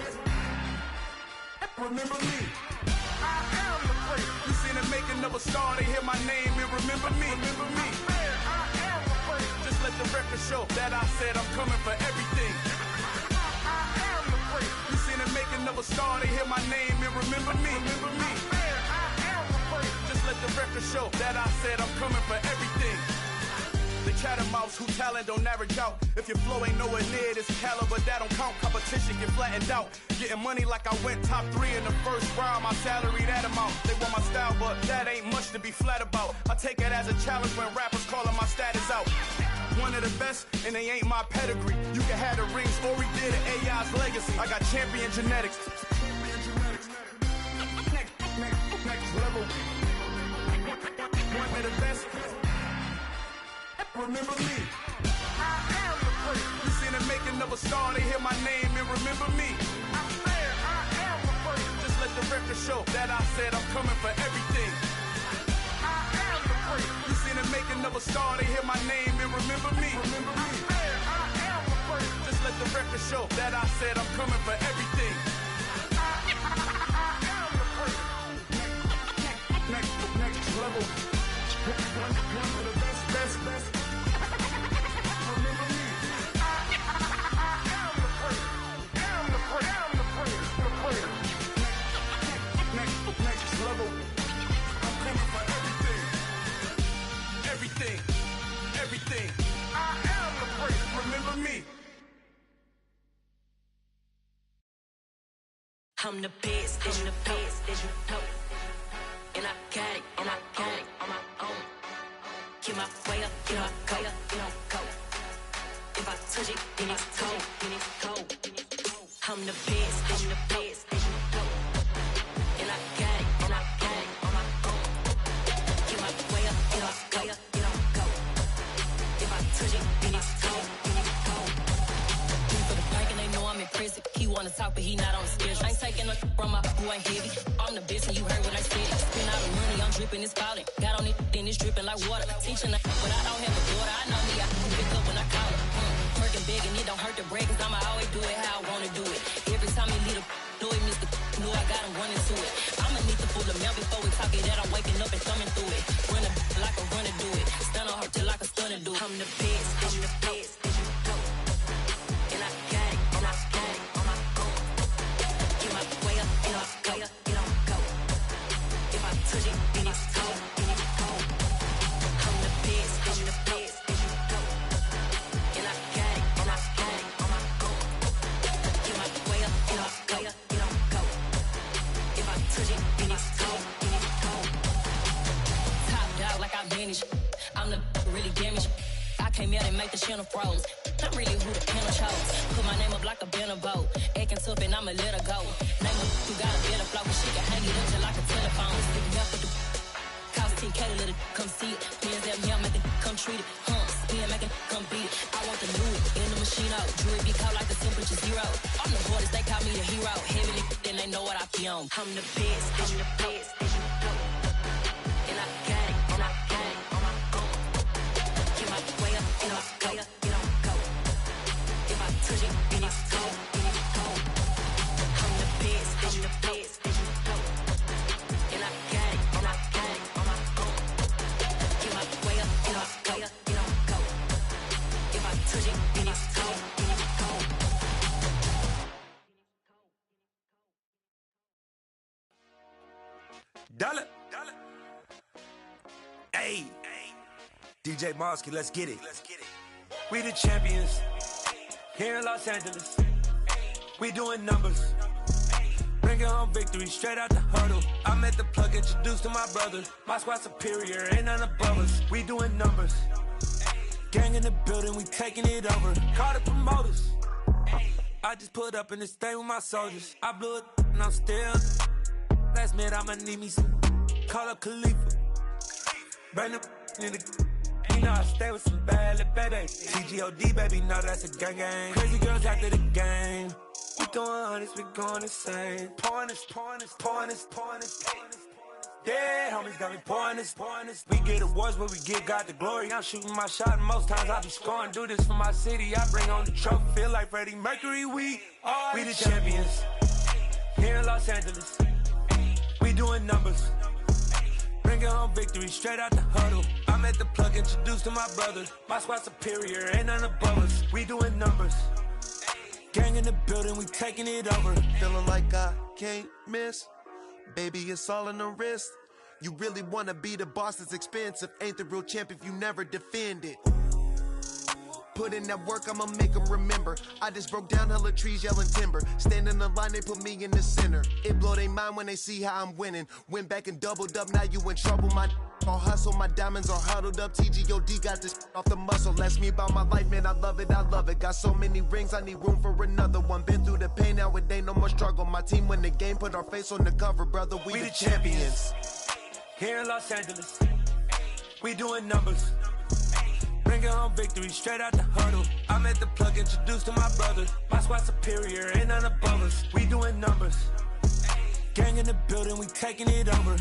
Remember me. I am the freak. You seen the making of a star, they hear my name and remember me. Remember me. I said I am the freak. Just let the record show that I said I'm coming for everything. I am the freak. You seen the making of a star, they hear my name and remember me. Remember me. I said I am the freak. Just let the record show that I said I'm coming for everything. The catamounts who talent don't average out. If your flow ain't nowhere near this caliber, that don't count. Competition get flattened out. Getting money like I went top 3 in the first round. My salary that amount. They want my style, but that ain't much to be flat about. I take it as a challenge when rappers calling my status out. One of the best, and they ain't my pedigree. You can have the rings, or we did it, AI's legacy. I got champion genetics. Next level. One of the best. Remember me. I am the freak. You seen the making of a star, they hear my name and remember me. I said I am the freak. Just let the record show that I said I'm coming for everything. I am the freak. You seen the making of a star, they hear my name and remember me. Remember me. I said I am the freak. Just let the record show that I said I'm coming for everything. I am the freak. Next level. One of the best. Remember me. I am the freak. Am the freak. Am the freak. The freak. Next level. I'm coming for everything. Everything. I am the freak. Remember me. I'm the best, I'm the best, and I got it, and I got it on my own. Keep my way up, you know I go, you know go. If I touch it, then it's cold, then it's cold. I'm the best, I'm the best, and you know. And I got it, and I got it on my own. Keep my way up, you know I go, you know go. If I touch it, then it's cold, then it's cold. For the bank and they know I'm in prison. He wanna talk, but he not on the schedule. I ain't taking no from my who ain't heavy. I'm the best and you heard what I said. Spend all the money, I'm dripping, it's falling. Got on it, then it's dripping like water. Teaching but I don't have a daughter. I know me, I can pick up when I call her. Working big and it don't hurt to break, cause I'ma always do it how I wanna do it. Every time he lead a do it, Mr. Knew I got him running to it. I'ma need to pull the mail before we talk it that I'm waking up and thumbing through it. Run like a runner do it. Stun on her till like a stunner do it. I'm the best, I'm the best, and you know. And I got it, and I got it on my own. Get my way up, you know I go, you know go. If I touch it, then it's cold, then it's cold. I'm the best, and you know. And I got it, and I got it on my own. Get my way up, you know I go, you know go. If I touch it, then it's cold, then it's cold. Top dog like I manage. I'm the really damaged. I came out and make the channel froze. I'm really who the panel chose. Put my name up like a banner boat. Acting tough and I'ma let her go. Name her who got a better flow, but she can hang it up just like a telephone. Stick me up with the cost 10K to let it come see it. Pins that me, make it come treat it. Spin, make it come beat it. I want the new in the machine out. Jewelry be called like the temperature zero. I'm the hardest, they call me the hero. Heavily, then they know what I be on. I'm the best, I'm the best, and you know. And I got it, and I got it on my own. Get my way up, you know I go, you know go. If I touch it, then it's cold, then it's cold. I'm the best, I'm the best, and you know. And I got it, and I got it on my own. Get my way up, you know I go, you know go. If I touch it, then it's cold, then it's cold. Dollar. Hey. DJ Mosky, let's get it. We the champions here in Los Angeles. We doing numbers. Bringing home victory straight out the huddle. I'm at the plug, introduced to my brother. My squad superior, ain't none above us. We doing numbers. Gang in the building, we taking it over. Call the promoters. I just put up in this thing with my soldiers. I blew it and I'm still. Last minute I'ma need me some. Call up Khalifa. Bring the in the. You know I stay with some bad little baby. TGOD baby, know that's a gang gang. Crazy girls after the game. We doing hundreds, we going insane. Pouring this. Yeah, homies got me pouring this. We get awards, but we give God the glory. I'm shooting my shot, and most times I be scoring. Do this for my city, I bring on the trophy. Feel like Freddie Mercury, we the champions here in Los Angeles. We doing numbers. Bringing home victory straight out the huddle. I'm at the plug, introduced to my brother. My squad superior, ain't none above us. We doing numbers. Gang in the building, we taking it over. Feeling like I can't miss. Baby, it's all in the wrist. You really wanna be the boss, it's expensive. Ain't the real champ if you never defend it. Put in that work, I'ma make them remember. I just broke down hella trees, yelling timber. Stand in the line, they put me in the center. It blow their mind when they see how I'm winning. Went back and doubled up, now you in trouble. My all hustle, my diamonds are huddled up. TGOD got this off the muscle. Ask me about my life, man, I love it. Got so many rings, I need room for another one. Been through the pain, now it ain't no more struggle. My team win the game, put our face on the cover, brother. We the champions. Here in Los Angeles, we doing numbers. Bringing home victory straight out the huddle. I'm at the plug, introduced to my brother. My squad superior, ain't none above us. We doing numbers. Gang in the building, we taking it over.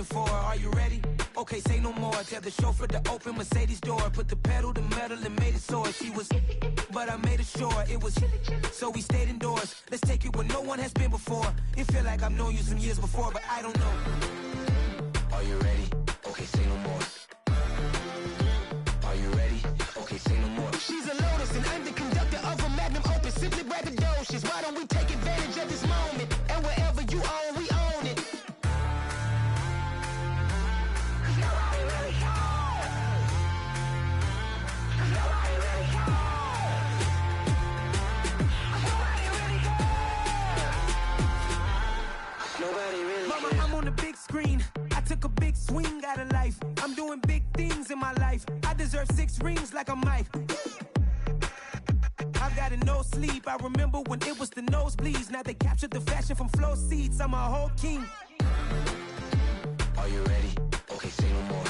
waiting for. Are you ready? Okay, say no more. Tell the chauffeur to open Mercedes door. Put the pedal to metal and made it soar. She was, but I made it sure it was. So we stayed indoors. Let's take it where no one has been before. It feel like I've known you some years before, but I don't know. Are you ready? Okay, say no more. Are you ready? Okay, say no more. She's a Lotus and I'm the conductor of a Magnum Opus. Simply braggadocious. Why don't we take advantage of this moment? And wherever you own, we own it. Mama, I'm on the big screen. I took a big swing out of life. I'm doing big things in my life. I deserve 6 rings like a Mike. I've got no sleep. I remember when it was the nosebleeds. Now they captured the fashion from flow seats. I'm a whole king. Are you ready? Okay, say no more.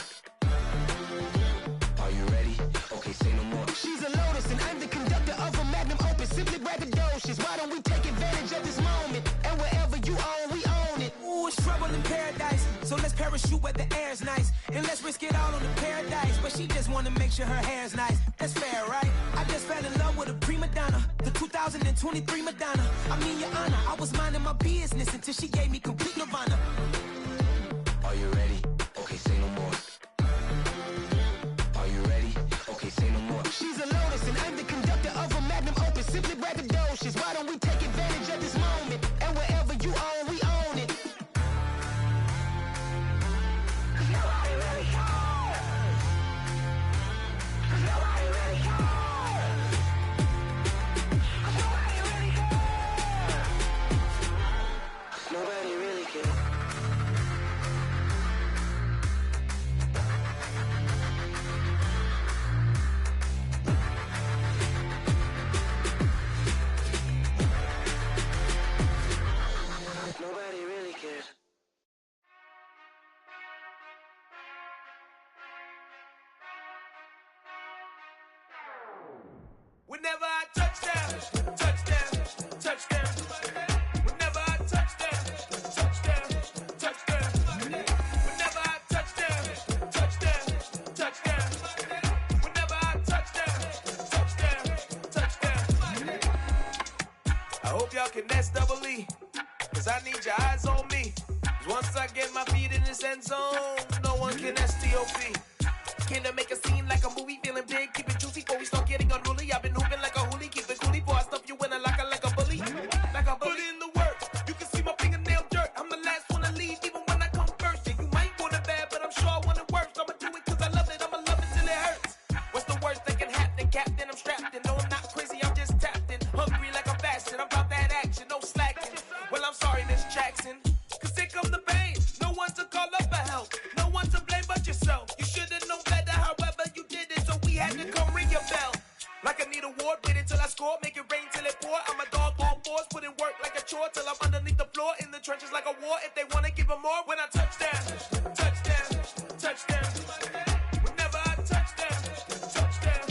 Are you ready? Okay, say no more. She's a Lotus and I'm the conductor of a Magnum Opus. Simply braggadocious. Why don't we take advantage of this moment? And wherever you own, we own it. Ooh, it's trouble in paradise. So let's parachute where the air's nice. And let's risk it all on the paradise. But she just wanna make sure her hair's nice. That's fair, right? I just fell in love with a prima donna. The 2023 Madonna. I mean, your honor, I was minding my business until she gave me complete nirvana. Are you ready? Okay, say no more. Are you ready? Okay, say no more. She's a Lotus and I'm the conductor of a Magnum Opus. Simply braggadocious. Why don't we take advantage of this moment? And wherever you own, we own it. Nobody really cares. Nobody really cares. Nobody really cares. Nobody really cares. Nobody really cares. Whenever I touchdown, touchdown, touchdown. Whenever I touchdown, touchdown, touchdown. Whenever I touchdown, touchdown, touchdown. Whenever I touchdown, touchdown, touchdown. I hope y'all can nest double E, cause I need your eyes on me. Cause once I get my feet in this end zone, no one can STOP. Came to make a scene like a movie, feeling big, keep it juicy before we start getting unruly. I've been hooping like a hoolie, keep it coolie before I stuff you in a locker like a bully. Like a bully. Put in the work, you can see my fingernail dirt. I'm the last one to leave, even when I come first. Yeah, you might want it bad, but I'm sure I want it worse. I'ma do it cause I love it, I'ma love it till it hurts. What's the worst that can happen, Captain? I'm strapped in, no I'm not crazy, I'm just tapped in. Hungry like I'm fasting, I'm about that action, no slacking. Well, I'm sorry, Miss Jackson, cause here come the pain. No one to call up for help, no one to blame but yourself. You should've known better, however you did it, so we had to come ring your bell. Like I need a ward, wait until I score, make it rain till it pour. I'm a dog on fours, put in work like a chore till I'm underneath the floor, in the trenches like a war. If they wanna give them more, when I touchdown, touchdown, touchdown. Whenever I touchdown, touchdown,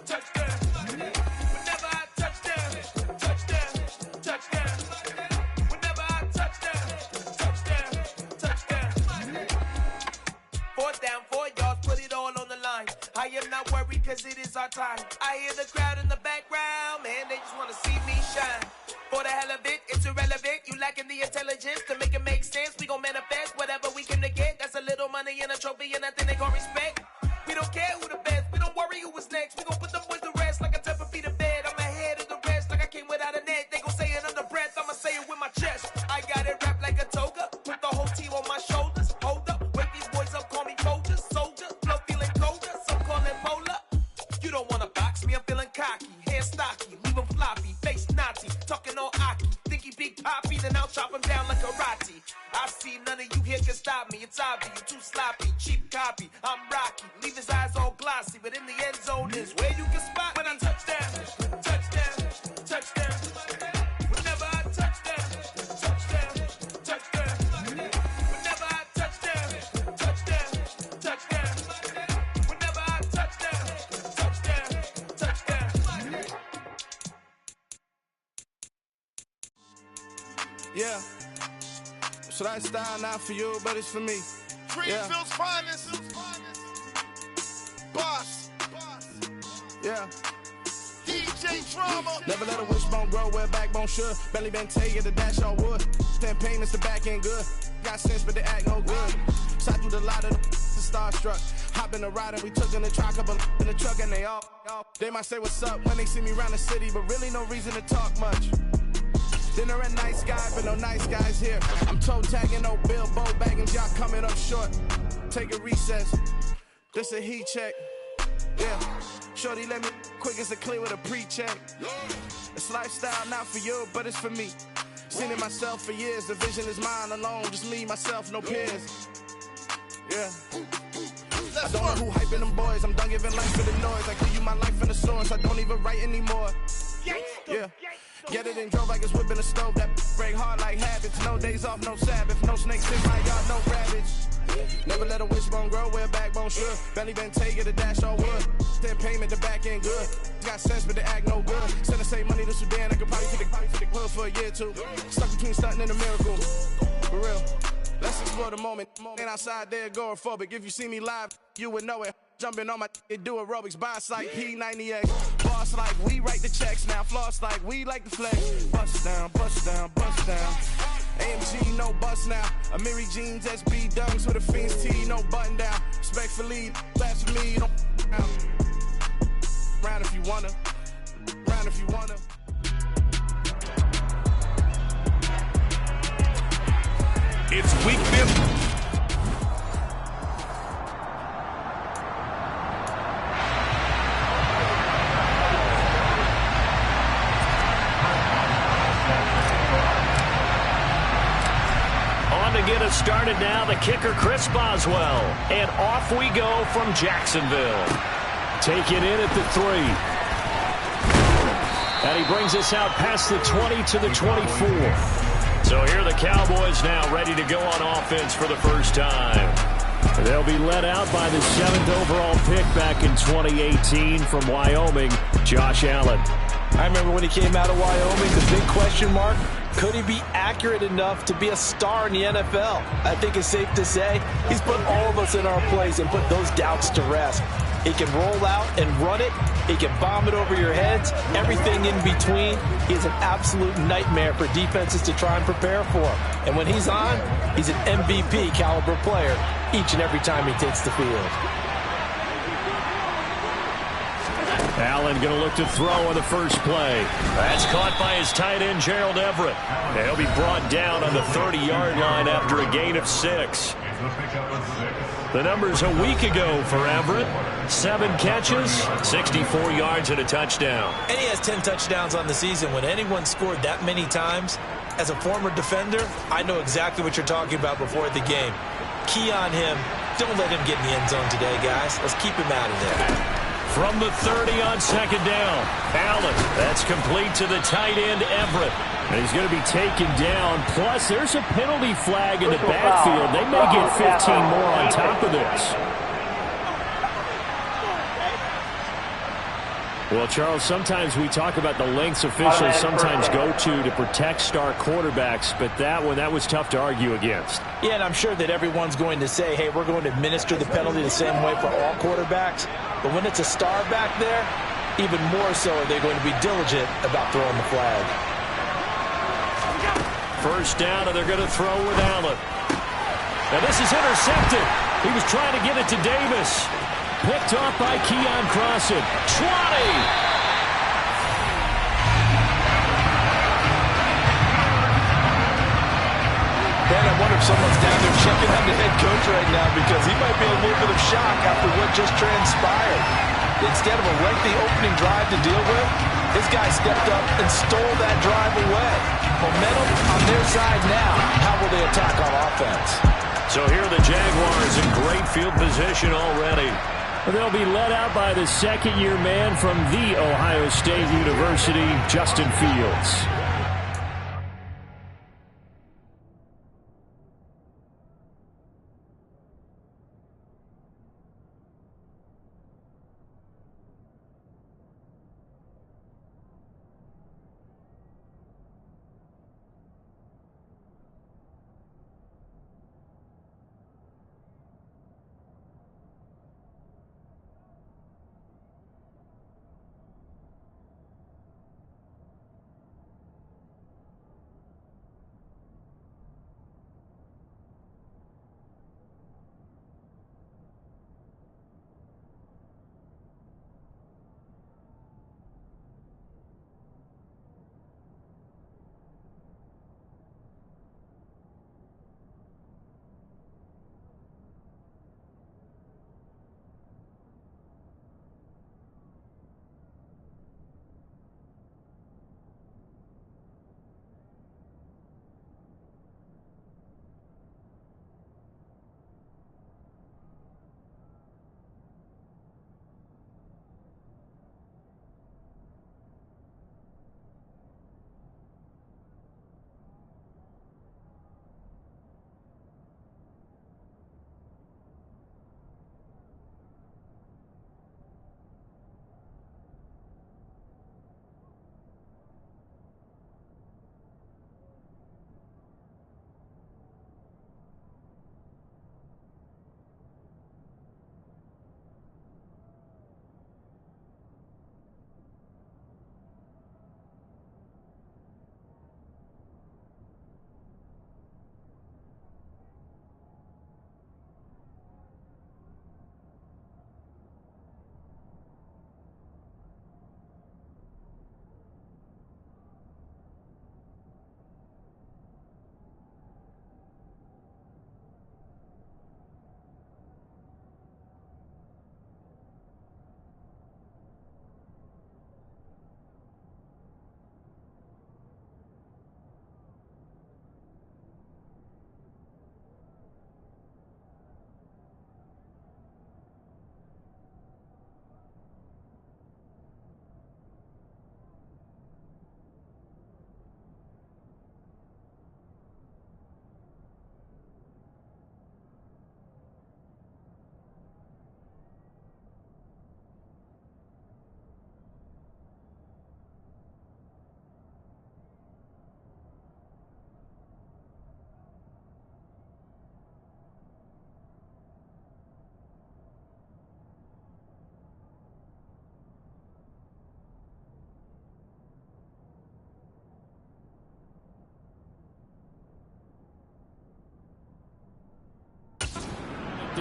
touchdown. Whenever I touchdown, touchdown, touchdown. Whenever I touchdown, touchdown, touchdown. 4th down, 4 yards, put it all on the line. I am not worried cause it is our time. I hear the crowd in the background, man, they just wanna see me shine. For the hell of it, it's irrelevant. You lacking the intelligence to make it make sense. We gon' manifest whatever we came to get. That's a little money and a trophy and nothing they gon' respect. We don't care who the best, we don't worry who was next. We gon' put them boys to rest like a Tempur-Pedic to bed. I'm ahead of the rest like I came without a net. They gon' say it under breath, I'ma say it with my chest. I got it wrapped like a toga, put the whole team on my shoulders. Hold up, wake these boys up, call me soldier, soldier. Flow feeling colder, some call it polar. You don't wanna box me, I'm feeling cocky. Hair stocky, leave him floppy, face naughty. Talking all aki, think he big poppy, then I'll chop him down like karate. I see none of you here can stop me. It's obvious, you too sloppy, cheap copy. I'm rocky, leave his eyes all glossy, but in the end zone is where you can spot when I touchdown, touchdown, touchdown. Whenever I touchdown, touchdown, touchdown. Whenever I touchdown, touchdown, touchdown. Whenever I touchdown, touchdown, touchdown. Yeah. So that style not for you, but it's for me. Greenville's finest. Boss. Yeah. DJ Drama. Never let a wishbone grow where backbone should. Belly been taking the dash all wood. 10 payments, the back end good. Got sense, but they act no good. Shot through the lot of the starstruck. Hop in the ride and we took in the truck, couple in the truck, and they all. They might say what's up when they see me around the city, but really no reason to talk much. Dinner at nice guy, but no nice guys here. I'm toe tagging, no bill, bow bagging, y'all coming up short. Take a recess. This a heat check. Yeah. Shorty let me quick as a clear with a pre-check. It's lifestyle not for you, but it's for me. Seen it myself for years. The vision is mine alone. Just me, myself, no peers. Yeah. I don't know who hyping them boys. I'm done giving life for the noise. I give you my life in the source. I don't even write anymore. Yeah. Get it and drove like it's whipping a stove. That break hard like habits. No days off, no Sabbath. No snakes in my yard, no rabbits. Never let a wishbone grow where backbone should. Belly been taking the dash all wood. 10 payment, the back end good. Got sense, but they act no good. Send the same money to Sudan. I could probably take the hood for a year or two. Stuck between stunting and a miracle. For real. Let's explore the moment. Ain't outside there agoraphobic. If you see me live, you would know it. Jumping on my do aerobics. Boss like P90X. Boss like we write the checks now. Floss like we like the flex. Bust down, bust down, bust down. AMG, no bust now. Amiri jeans, SB dunks with a Fiends T, no button down. Respectfully, that's for me. Don't round if you wanna. Round if you wanna. It's week 50. To get us started now, the kicker, Chris Boswell. And off we go from Jacksonville. Take it in at the 3. And he brings us out past the 20 to the 24. So here are the Cowboys now ready to go on offense for the first time. They'll be led out by the 7th overall pick back in 2018 from Wyoming, Josh Allen. I remember when he came out of Wyoming, the big question mark, could he be accurate enough to be a star in the NFL? I think it's safe to say he's put all of us in our place and put those doubts to rest. He can roll out and run it. He can bomb it over your heads. Everything in between. He's an absolute nightmare for defenses to try and prepare for. And when he's on, he's an MVP caliber player each and every time he takes the field. Allen going to look to throw on the first play. That's caught by his tight end, Gerald Everett. And he'll be brought down on the 30-yard line after a gain of 6. The numbers a week ago for Everett. 7 catches, 64 yards, and a touchdown. And he has 10 touchdowns on the season. When anyone scored that many times, as a former defender, I know exactly what you're talking about before the game. Key on him. Don't let him get in the end zone today, guys. Let's keep him out of there. From the 30 on second down, Allen. That's complete to the tight end, Everett. And he's going to be taken down. Plus, there's a penalty flag in the backfield. They may get 15 more on top of this. Well, Charles, sometimes we talk about the lengths officials sometimes go to protect star quarterbacks, but that was tough to argue against. Yeah, and I'm sure that everyone's going to say, hey, we're going to administer the penalty the same way for all quarterbacks. But when it's a star back there, even more so are they going to be diligent about throwing the flag. First down, and they're going to throw with Allen. Now this is intercepted. He was trying to get it to Davis. Picked off by Keon Crossan. 20! Man, I wonder if someone's down there checking on the head coach right now because he might be in a little bit of shock after what just transpired. Instead of a lengthy opening drive to deal with, this guy stepped up and stole that drive away. Momentum on their side now. How will they attack on offense? So here are the Jaguars in great field position already. They'll be led out by the second-year man from The Ohio State University, Justin Fields.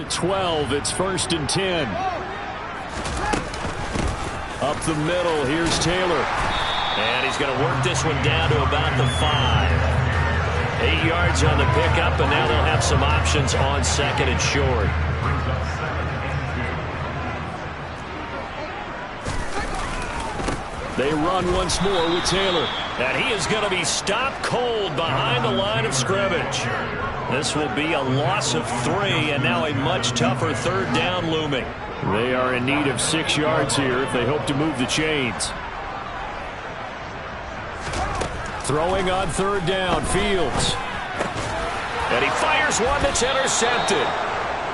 to 12. It's 1st and 10. Up the middle, here's Taylor. And he's going to work this one down to about the 5. 8 yards on the pickup, and now they'll have some options on 2nd and short. They run once more with Taylor. And he is going to be stopped cold behind the line of scrimmage. This will be a loss of 3, and now a much tougher 3rd down looming. They are in need of 6 yards here if they hope to move the chains. Throwing on 3rd down, Fields. And he fires one that's intercepted.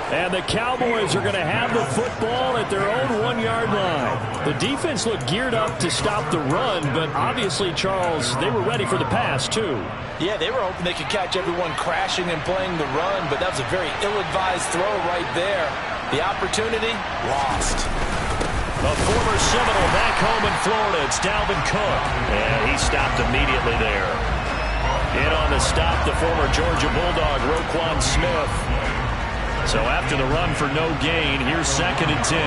And the Cowboys are going to have the football at their own 1-yard line. The defense looked geared up to stop the run, but obviously, Charles, they were ready for the pass, too. Yeah, they were hoping they could catch everyone crashing and playing the run, but that was a very ill-advised throw right there. The opportunity, lost. A former Seminole back home in Florida. It's Dalvin Cook. And he stopped immediately there. In on the stop, the former Georgia Bulldog, Roquan Smith. So after the run for no gain, here's 2nd and 10.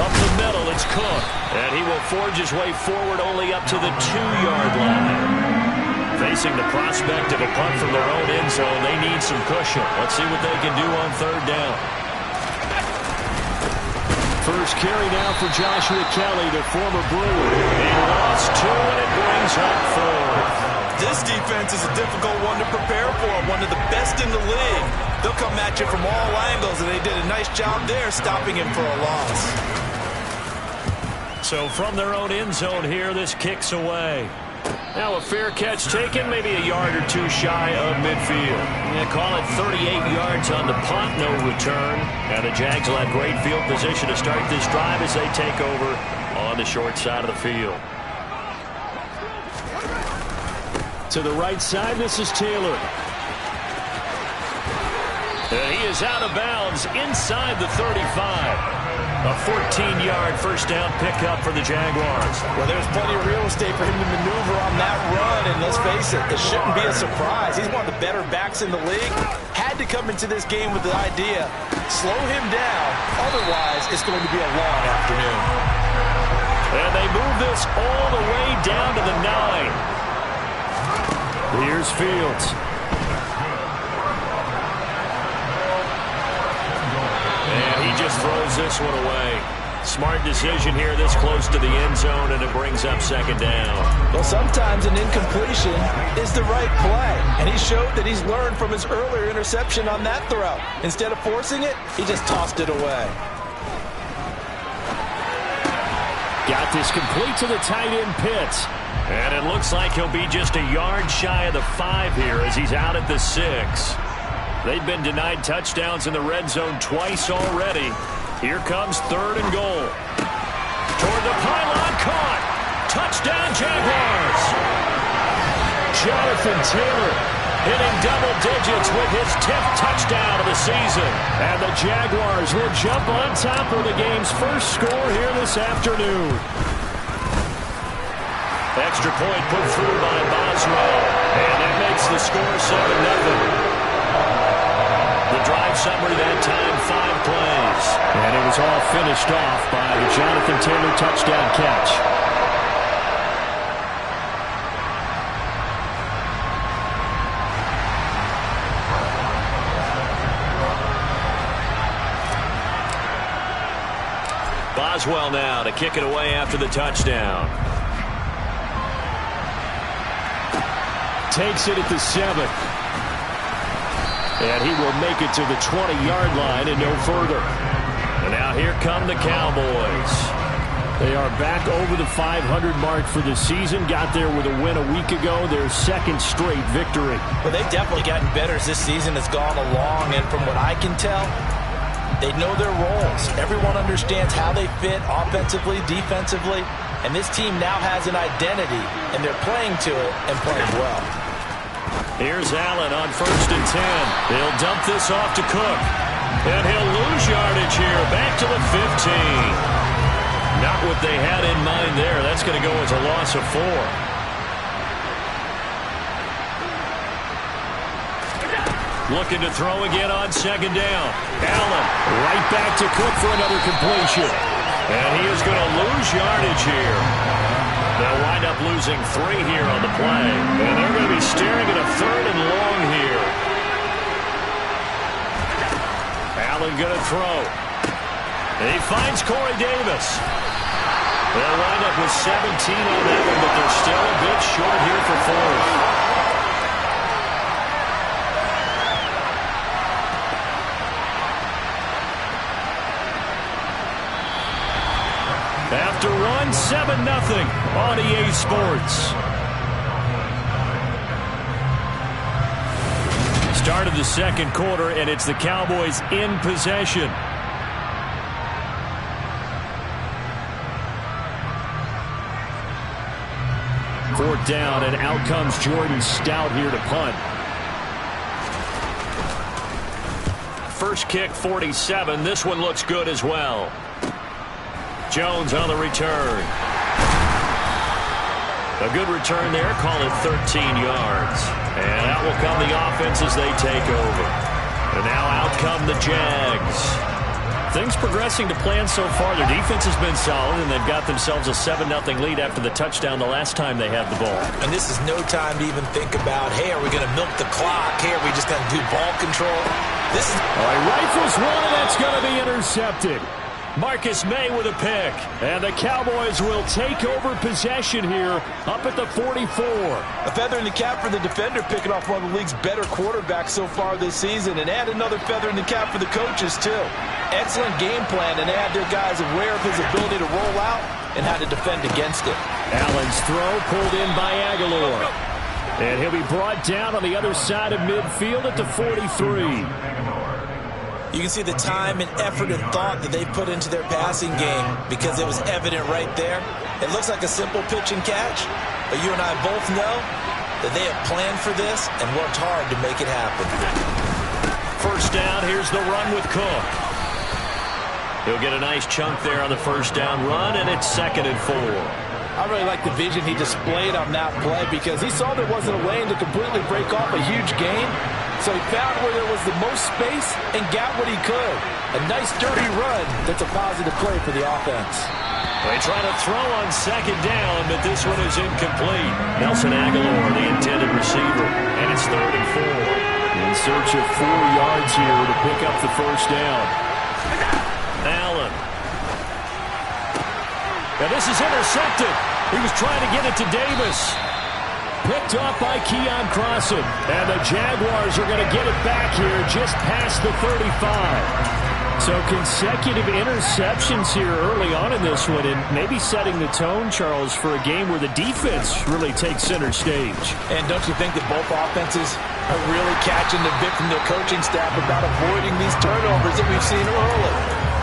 Up the middle, it's Cook. And he will forge his way forward only up to the 2-yard line. Facing the prospect of a punt from their own end zone, they need some cushion. Let's see what they can do on 3rd down. First carry now for Joshua Kelly, the former Brewer. He lost 2, and it brings up 4th. This defense is a difficult one to prepare for, one of the best in the league. They'll come at you from all angles, and they did a nice job there stopping him for a loss. So from their own end zone here, this kicks away. Now a fair catch taken, maybe a yard or 2 shy of midfield. Yeah, call it 38 yards on the punt, no return. And the Jags will have great field position to start this drive as they take over on the short side of the field. To the right side, this is Taylor. And he is out of bounds inside the 35. A 14-yard first down pickup for the Jaguars. Well, there's plenty of real estate for him to maneuver on that run, and let's face it, it shouldn't be a surprise. He's one of the better backs in the league. Had to come into this game with the idea, slow him down, otherwise it's going to be a long afternoon. And they move this all the way down to the 9. Here's Fields. And he just throws this one away. Smart decision here this close to the end zone, and it brings up 2nd down. Well, sometimes an incompletion is the right play, and he showed that he's learned from his earlier interception on that throw. Instead of forcing it, he just tossed it away. Got this complete to the tight end, Pitts. And it looks like he'll be just a yard shy of the 5 here as he's out at the 6. They've been denied touchdowns in the red zone twice already. Here comes 3rd and goal. Toward the pylon, caught. Touchdown, Jaguars. Jonathan Taylor hitting double digits with his 10th touchdown of the season. And the Jaguars will jump on top of the game's first score here this afternoon. Extra point put through by Boswell. And that makes the score 7-0. The drive summary that time, 5 plays. And it was all finished off by the Jonathan Taylor touchdown catch. Boswell now to kick it away after the touchdown. Takes it at the 7. And he will make it to the 20-yard line and no further. And now here come the Cowboys. They are back over the 500 mark for the season. Got there with a win a week ago. Their 2nd straight victory. Well, they've definitely gotten better as this season has gone along. And from what I can tell, they know their roles. Everyone understands how they fit offensively, defensively. And this team now has an identity, and they're playing to it and playing well. Here's Allen on 1st and 10. He'll dump this off to Cook. And he'll lose yardage here. Back to the 15. Not what they had in mind there. That's going to go as a loss of 4. Looking to throw again on second down. Allen right back to Cook for another completion. And he is going to lose yardage here. They'll wind up losing 3 here on the play. And they're going to be staring at a 3rd and long here. Allen going to throw. And he finds Corey Davis. They'll wind up with 17 on that one, but they're still a bit short here for 4th. After 1, 7-0 on EA Sports. Start of the second quarter, and it's the Cowboys in possession. Fourth down, and out comes Jordan Stout here to punt. First kick, 47. This one looks good as well. Jones on the return. A good return there. Call it 13 yards. And out will come the offense as they take over. And now out come the Jags. Things progressing to plan so far. Their defense has been solid, and they've got themselves a 7-0 lead after the touchdown the last time they had the ball. And this is no time to even think about, hey, are we going to milk the clock? Hey, are we just going to do ball control? This is... All right, rifles one, and that's going to be intercepted. Marcus May with a pick. And the Cowboys will take over possession here up at the 44. A feather in the cap for the defender, picking off one of the league's better quarterbacks so far this season. And add another feather in the cap for the coaches, too. Excellent game plan, and they had their guys aware of his ability to roll out and how to defend against it. Allen's throw pulled in by Aguilar. And he'll be brought down on the other side of midfield at the 43. You can see the time and effort and thought that they put into their passing game because it was evident right there. It looks like a simple pitch and catch, but you and I both know that they have planned for this and worked hard to make it happen. First down, here's the run with Cook. He'll get a nice chunk there on the first down run, and it's 2nd and 4. I really like the vision he displayed on that play because he saw there wasn't a lane to completely break off a huge gain. So he found where there was the most space and got what he could. A nice, dirty run that's a positive play for the offense. They try to throw on second down, but this one is incomplete. Nelson Aguilar, the intended receiver, and it's 3rd and 4. In search of 4 yards here to pick up the first down. Allen. Now this is intercepted. He was trying to get it to Davis. Picked off by Keon Crossan. And the Jaguars are going to get it back here just past the 35. So consecutive interceptions here early on in this one, and maybe setting the tone, Charles, for a game where the defense really takes center stage. And don't you think that both offenses are really catching the bit from their coaching staff about avoiding these turnovers that we've seen early?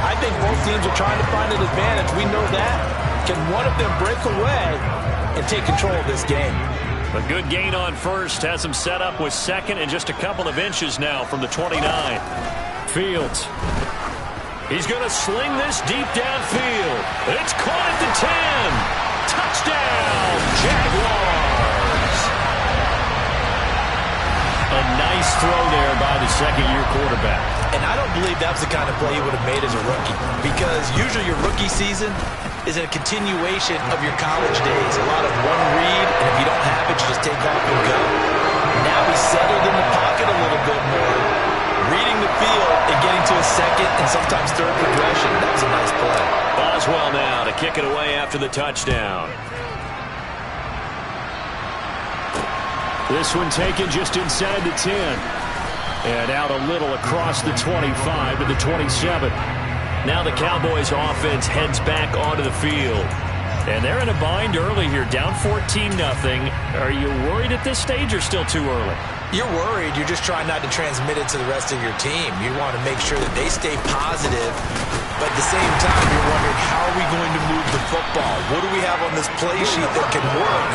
I think both teams are trying to find an advantage. We know that. Can one of them break away and take control of this game? A good gain on first has him set up with second and just a couple of inches now from the 29. Fields. He's going to sling this deep downfield. It's caught at the 10. Touchdown, Jaguars. A nice throw there by the second-year quarterback. And I don't believe that was the kind of play he would have made as a rookie, because usually your rookie season is a continuation of your college days. A lot of one read, and if you don't have it, you just take off and go. Now he's settled in the pocket a little bit more, reading the field and getting to a second and sometimes third progression. That was a nice play. Boswell now to kick it away after the touchdown. This one taken just inside the 10. And out a little across the 25 to the 27. Now the Cowboys offense heads back onto the field. And they're in a bind early here, down 14-0. Are you worried at this stage or still too early? You're worried. You're just trying not to transmit it to the rest of your team. You want to make sure that they stay positive, but at the same time, you're wondering, how are we going to move the football? What do we have on this play sheet that can work?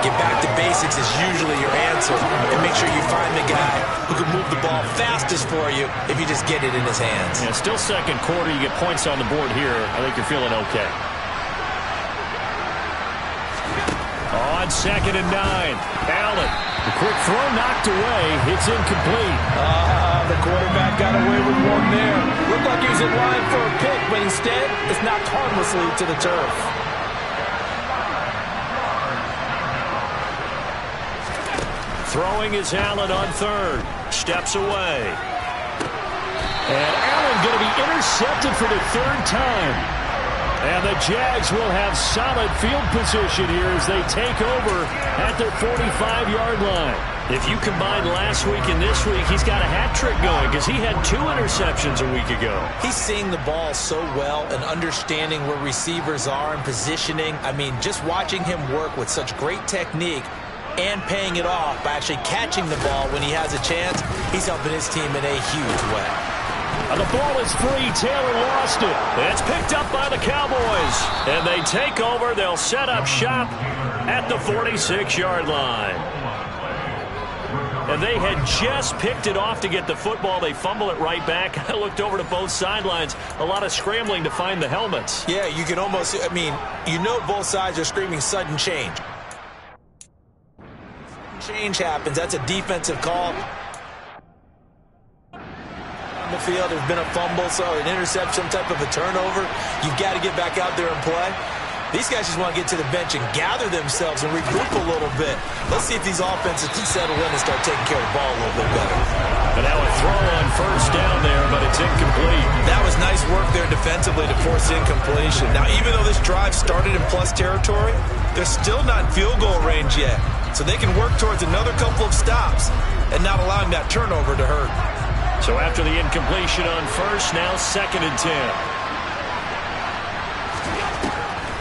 Get back to basics is usually your answer, and make sure you find the guy who can move the ball fastest for you if you just get it in his hands. Yeah, still second quarter. You get points on the board here. I think you're feeling okay. On 2nd and 9, Allen. The quick throw knocked away. It's incomplete. The quarterback got away with one there. Looked like he was in line for a pick, but instead, it's knocked harmlessly to the turf. Throwing is Allen on third. Steps away. And Allen going to be intercepted for the third time. And the Jags will have solid field position here as they take over at their 45-yard line. If you combine last week and this week, he's got a hat trick going because he had 2 interceptions a week ago. He's seeing the ball so well and understanding where receivers are and positioning. I mean, just watching him work with such great technique and paying it off by actually catching the ball when he has a chance, he's helping his team in a huge way. And the ball is free. Taylor lost it. It's picked up by the Cowboys. And they take over. They'll set up shop at the 46-yard line. And they had just picked it off to get the football. They fumble it right back. I looked over to both sidelines. A lot of scrambling to find the helmets. Yeah, you can almost, I mean, you know both sides are screaming sudden change. Change happens. That's a defensive call. On the field, there's been a fumble, so an interception, some type of a turnover. You've got to get back out there and play. These guys just want to get to the bench and gather themselves and regroup a little bit. Let's see if these offenses can settle in and start taking care of the ball a little bit better. But now a throw on first down there, but it's incomplete. That was nice work there defensively to force incompletion. Now, even though this drive started in plus territory, they're still not in field goal range yet. So they can work towards another couple of stops and not allowing that turnover to hurt. So after the incompletion on first, now 2nd and 10.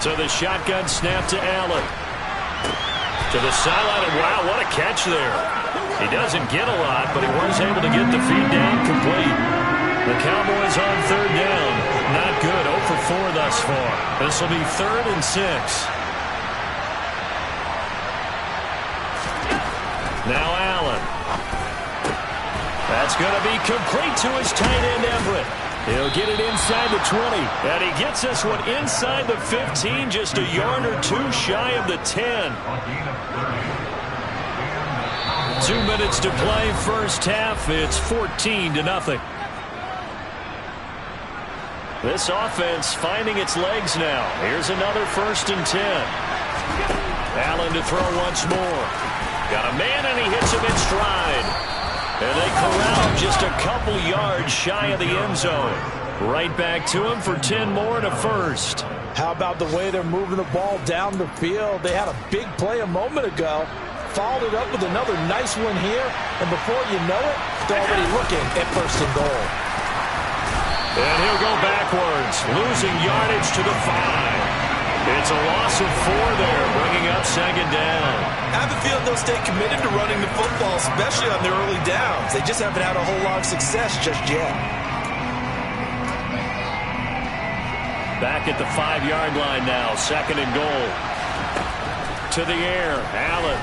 So the shotgun snap to Allen. To the sideline, and wow, what a catch there. He doesn't get a lot, but he was able to get the feed down complete. The Cowboys on 3rd down. Not good, 0 for 4 thus far. This will be 3rd and 6. Now Allen. That's going to be complete to his tight end, Everett. He'll get it inside the 20. And he gets this one inside the 15, just a yard or 2 shy of the 10. 2 minutes to play first half. It's 14-0. This offense finding its legs now. Here's another 1st and 10. Allen to throw once more. Got a man, and he hits him in stride. And they corral him just a couple yards shy of the end zone. Right back to him for 10 more and a first. How about the way they're moving the ball down the field? They had a big play a moment ago. Followed it up with another nice one here. And before you know it, they're already looking at 1st and goal. And he'll go backwards, losing yardage to the 5. It's a loss of 4 there, bringing up 2nd down. I have a feeling they'll stay committed to running the football, especially on their early downs. They just haven't had a whole lot of success just yet. Back at the 5-yard line now, 2nd and goal. To the air, Allen.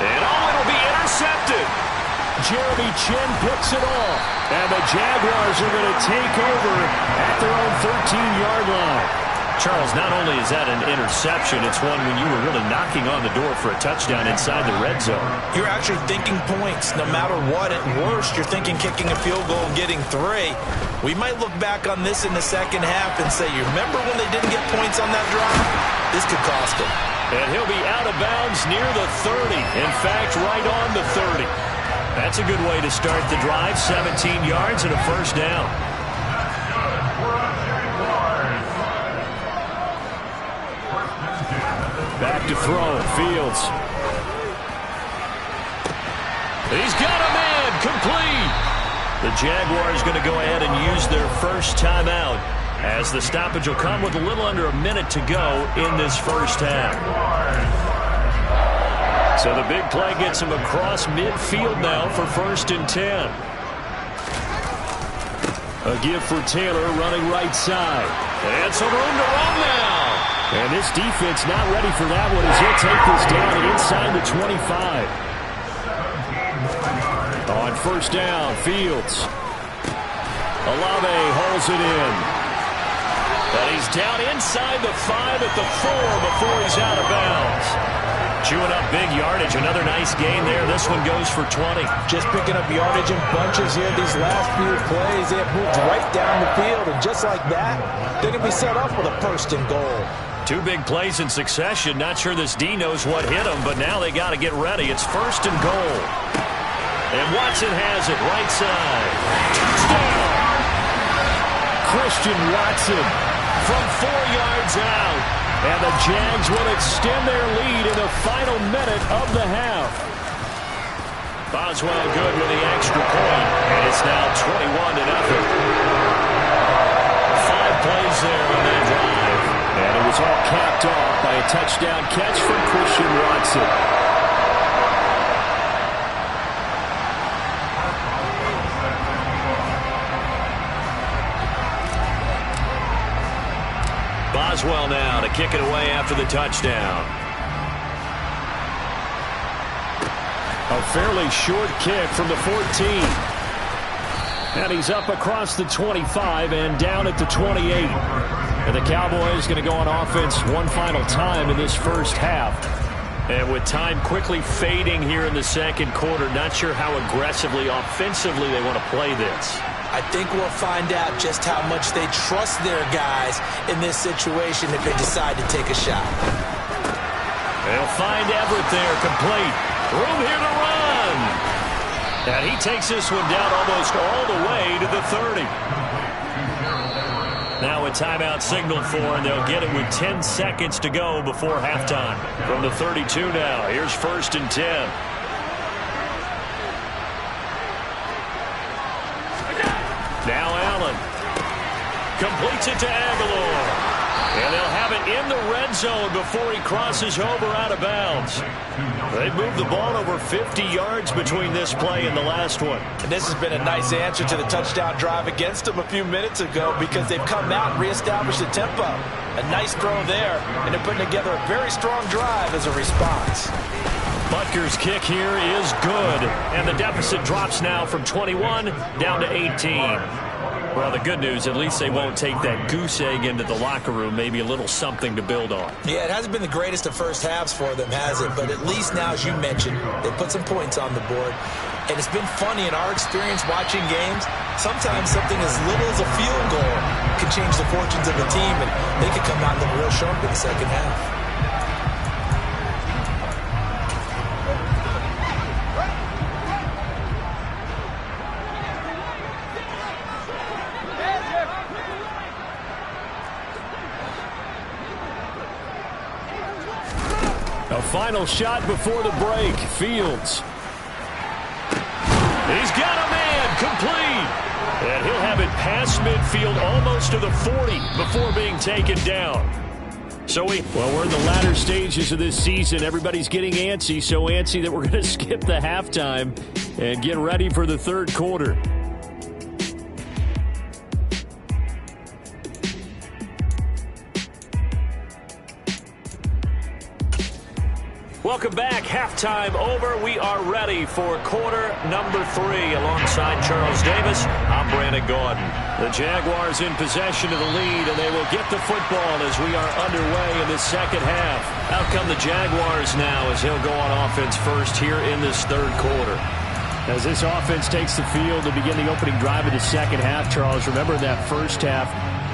And it'll be intercepted. Jeremy Chin picks it off. And the Jaguars are going to take over at their own 13-yard line. Charles, not only is that an interception, it's one when you were really knocking on the door for a touchdown inside the red zone. You're actually thinking points no matter what. At worst, you're thinking kicking a field goal and getting 3. We might look back on this in the second half and say, you remember when they didn't get points on that drive? This could cost them. And he'll be out of bounds near the 30. In fact, right on the 30. That's a good way to start the drive. 17 yards and a first down. Back to throw. Fields. He's got a man. Complete. The Jaguars going to go ahead and use their first timeout as the stoppage will come with a little under a minute to go in this first half. So the big play gets him across midfield now for 1st and 10. A give for Taylor running right side. And some room to run now. And this defense not ready for that one as he'll take this down inside the 25. On 1st down, Fields. Olave holds it in. And he's down inside the 5 at the 4 before he's out of bounds. Chewing up big yardage. Another nice gain there. This one goes for 20. Just picking up yardage in bunches here. These last few plays, they have moved right down the field. And just like that, they're going to be set up with a first and goal. 2 big plays in succession. Not sure this D knows what hit him, but now they got to get ready. It's first and goal. And Watson has it right side. Touchdown! Christian Watson from 4 yards out. And the Jags will extend their lead in the final minute of the half. Boswell good with the extra point. And it's now 21-0. 5 plays there on that drive. And it was all capped off by a touchdown catch from Christian Watson. Boswell now to kick it away after the touchdown. A fairly short kick from the 14. And he's up across the 25 and down at the 28. And the Cowboys going to go on offense one final time in this first half. And with time quickly fading here in the second quarter, not sure how aggressively, offensively they want to play this. I think we'll find out just how much they trust their guys in this situation if they decide to take a shot. They'll find Everett there, complete. Room here to run. And he takes this one down almost all the way to the 30. Now a timeout signaled for, and they'll get it with 10 seconds to go before halftime. From the 32 now, here's first and 10. Now Allen completes it to Aguilar. And they'll have it in the red zone before he crosses over out of bounds. They've moved the ball over 50 yards between this play and the last one. And this has been a nice answer to the touchdown drive against them a few minutes ago because they've come out and reestablished the tempo. A nice throw there, and they're putting together a very strong drive as a response. Butker's kick here is good, and the deficit drops now from 21 down to 18. Well, the good news, at least they won't take that goose egg into the locker room. Maybe a little something to build on. Yeah, it hasn't been the greatest of first halves for them, has it? But at least now, as you mentioned, they put some points on the board. And it's been funny in our experience watching games. Sometimes something as little as a field goal can change the fortunes of a team, and they could come out looking real sharp in the second half. Final shot before the break. Fields. He's got a man complete. And he'll have it past midfield almost to the 40 before being taken down. So we're in the latter stages of this season. Everybody's getting antsy, so antsy that we're going to skip the halftime and get ready for the third quarter. Welcome back. Halftime over. We are ready for quarter number 3. Alongside Charles Davis, I'm Brandon Gordon. The Jaguars in possession of the lead, and they will get the football as we are underway in the second half. Out come the Jaguars now as he'll go on offense first here in this third quarter. As this offense takes the field to begin the opening drive of the second half, Charles, remember that first half,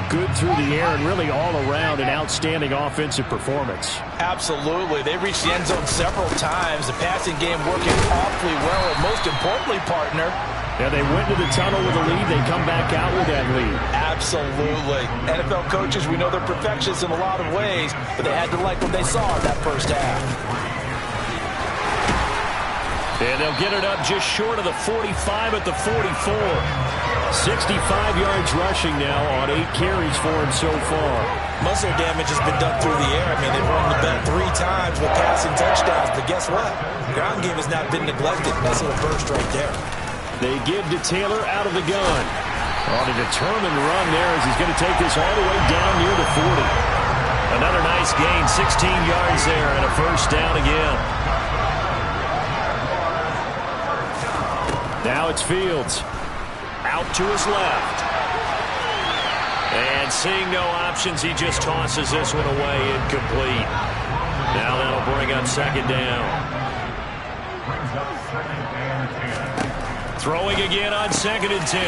good through the air and really all around an outstanding offensive performance. Absolutely. They reached the end zone several times. The passing game working awfully well, and most importantly, partner, yeah, they went to the tunnel with a lead. They come back out with that lead. Absolutely. NFL coaches, we know they're perfectionists in a lot of ways, but they had to like what they saw in that first half. And they'll get it up just short of the 45 at the 44. 65 yards rushing now on 8 carries for him so far. Muscle damage has been done through the air. I mean, they've run the ball 3 times with passing touchdowns, but guess what? Ground game has not been neglected. Nice little burst right there. They give to Taylor out of the gun. On a determined run there as he's going to take this all the way down near the 40. Another nice gain, 16 yards there, and a first down again. Now it's Fields. Out to his left. And seeing no options, he just tosses this one away incomplete. Now that'll bring up second down. Throwing again on 2nd and 10.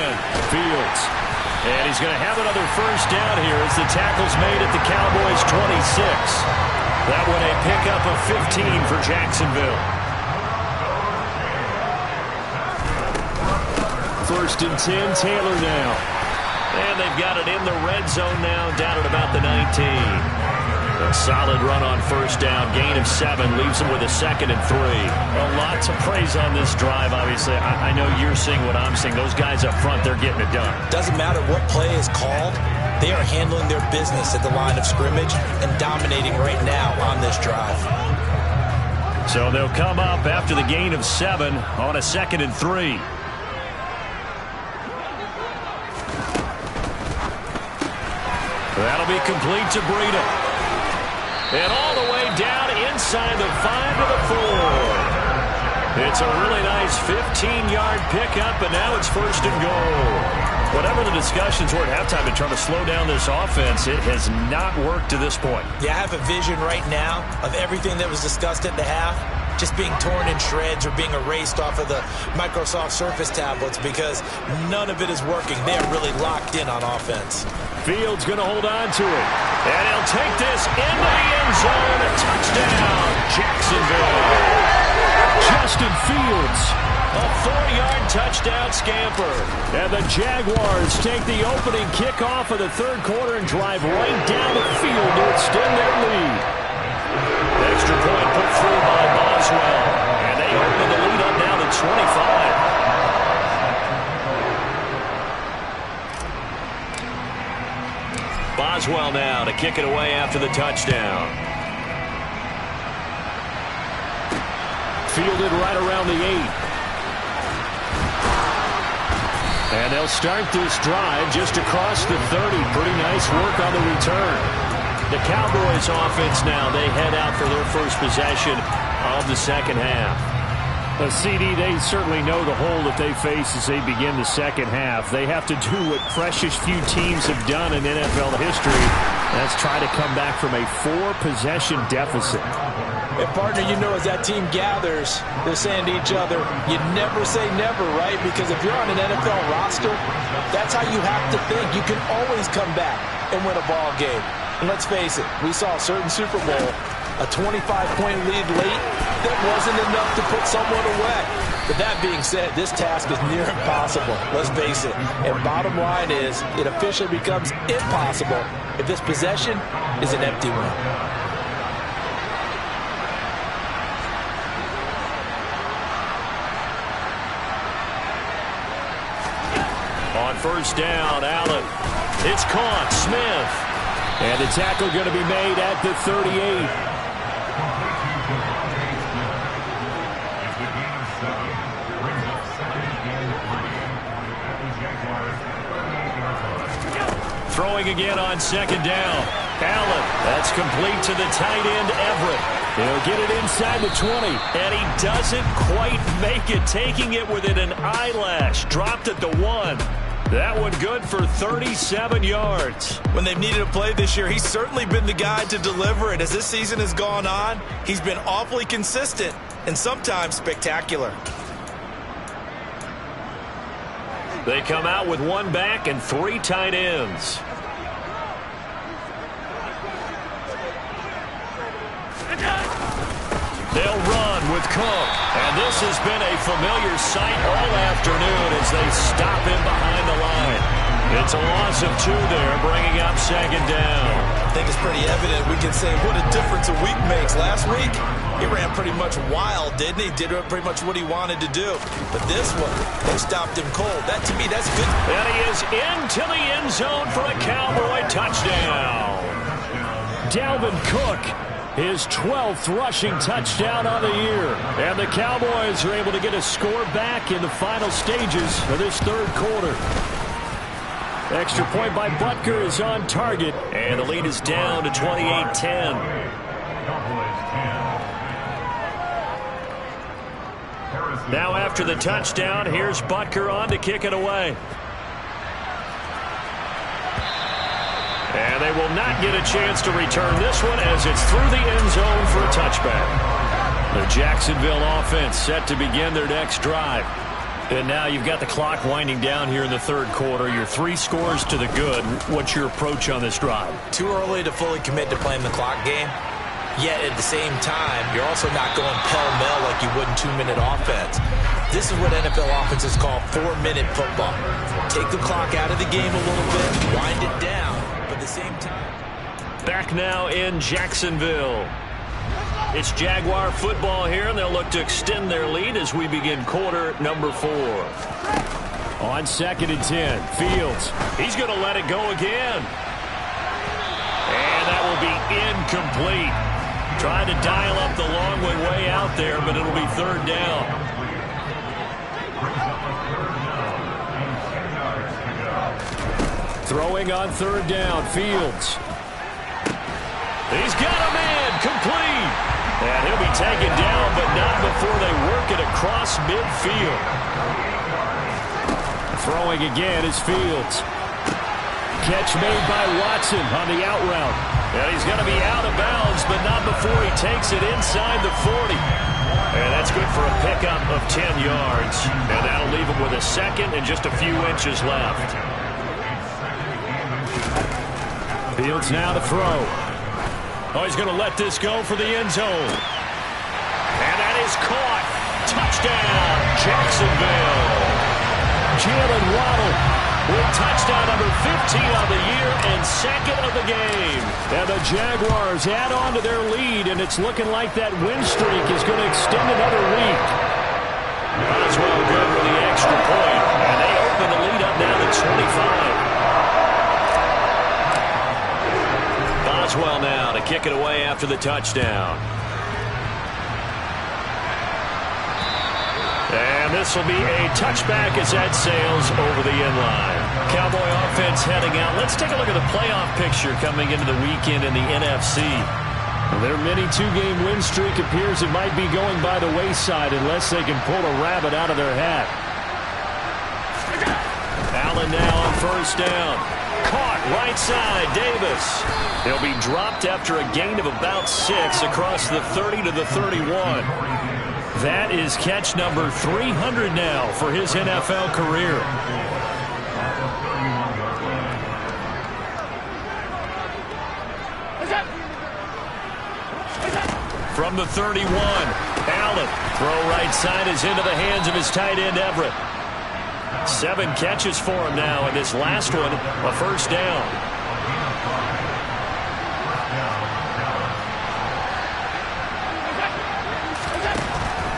Fields. And he's going to have another first down here as the tackle's made at the Cowboys' 26. That one a pickup of 15 for Jacksonville. 1st and 10, Taylor now. And they've got it in the red zone now, down at about the 19. A solid run on first down. Gain of 7 leaves them with a 2nd and 3. A lot to praise on this drive, obviously. I know you're seeing what I'm seeing. Those guys up front, they're getting it done. Doesn't matter what play is called. They are handling their business at the line of scrimmage and dominating right now on this drive. So they'll come up after the gain of 7 on a 2nd and 3. That'll be complete to Breida. And all the way down inside the 5 to the 4. It's a really nice 15-yard pickup, and now it's 1st and goal. Whatever the discussions were at halftime in trying to slow down this offense, it has not worked to this point. Yeah, I have a vision right now of everything that was discussed at the half just being torn in shreds or being erased off of the Microsoft Surface tablets because none of it is working. They're really locked in on offense. Fields going to hold on to it. And he'll take this into the end zone. A touchdown, Jacksonville. Justin Fields. A 4-yard touchdown scamper. And the Jaguars take the opening kickoff of the 3rd quarter and drive right down the field to extend their lead. Extra point put through by Boswell. And they open the lead up now to 25. Boswell now to kick it away after the touchdown. Fielded right around the 8. And they'll start this drive just across the 30. Pretty nice work on the return. The Cowboys offense now, they head out for their first possession of the second half. CD, they certainly know the hole that they face as they begin the second half. They have to do what precious few teams have done in NFL history. That's try to come back from a 4-possession deficit. And partner, you know, as that team gathers, they're saying to each other, you never say never, right? Because if you're on an NFL roster, that's how you have to think. You can always come back and win a ball game. And let's face it, we saw a certain Super Bowl, a 25-point lead late, that wasn't enough to put someone away. But that being said, this task is near impossible, let's face it. And bottom line is, it officially becomes impossible if this possession is an empty one. On first down, Allen. It's caught. Smith. And the tackle going to be made at the 38. Throwing again on second down. Allen. That's complete to the tight end, Everett. He'll get it inside the 20. And he doesn't quite make it, taking it within an eyelash. Dropped at the 1. That one good for 37 yards. When they've needed a play this year, he's certainly been the guy to deliver it. As this season has gone on, he's been awfully consistent and sometimes spectacular. They come out with 1 back and 3 tight ends. They'll run with Cook. And this has been a familiar sight all afternoon as they stop him behind the line. It's a loss of 2 there, bringing up second down. I think it's pretty evident. We can say what a difference a week makes. Last week, he ran pretty much wild, didn't he? Did pretty much what he wanted to do. But this one, they stopped him cold. That, to me, that's good. And he is into the end zone for a Cowboy touchdown. Dalvin Cook, his 12th rushing touchdown on the year. And the Cowboys are able to get a score back in the final stages of this 3rd quarter. Extra point by Butker is on target. And the lead is down to 28-10. Now after the touchdown, here's Butker on to kick it away. And they will not get a chance to return this one as it's through the end zone for a touchback. The Jacksonville offense set to begin their next drive. And now you've got the clock winding down here in the third quarter. You're 3 scores to the good. What's your approach on this drive? Too early to fully commit to playing the clock game. Yet at the same time, you're also not going pell-mell like you would in 2-minute offense. This is what NFL offenses call 4-minute football. Take the clock out of the game a little bit, wind it down, but at the same time. Back now in Jacksonville. It's Jaguar football here, and they'll look to extend their lead as we begin quarter number 4. On 2nd and 10, Fields. He's going to let it go again. And that will be incomplete. Trying to dial up the long way out there, but it'll be 3rd down. Throwing on 3rd down, Fields. He's got a man, complete. And he'll be taken down, but not before they work it across midfield. Throwing again is Fields. Catch made by Watson on the out route. And he's going to be out of bounds, but not before he takes it inside the 40. And that's good for a pickup of 10 yards. And that'll leave him with a second and just a few inches left. Fields now to throw. Oh, he's going to let this go for the end zone. And that is caught. Touchdown, Jacksonville. Jalen Waddle with touchdown number 15 on the year and 2nd of the game. And the Jaguars add on to their lead, and it's looking like that win streak is going to extend another week. Might as well go with the extra point, and they open the lead up now to 25. Boswell now to kick it away after the touchdown. And this will be a touchback as that sails over the end line. Cowboy offense heading out. Let's take a look at the playoff picture coming into the weekend in the NFC. Their mini 2-game win streak appears it might be going by the wayside unless they can pull a rabbit out of their hat. Allen now on 1st down. Caught right side, Davis. He'll be dropped after a gain of about 6 across the 30 to the 31. That is catch number 300 now for his NFL career. From the 31, Allen. Throw right side is into the hands of his tight end, Everett. 7 catches for him now, and this last one, a 1st down.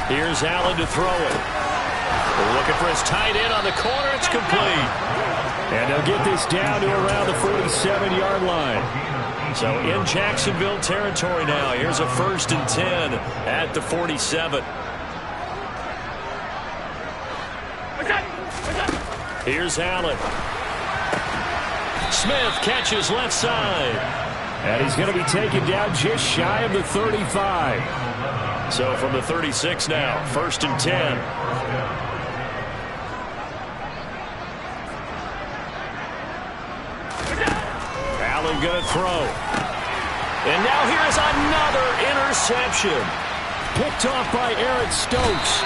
Here's Allen to throw it. They're looking for his tight end on the corner. It's complete. And they'll get this down to around the 47-yard line. So in Jacksonville territory now. Here's a 1st and 10 at the 47. Here's Allen. Smith catches left side. And he's going to be taken down just shy of the 35. So from the 36 now, 1st and 10. Allen going to throw. And now here's another interception. Picked off by Eric Stokes.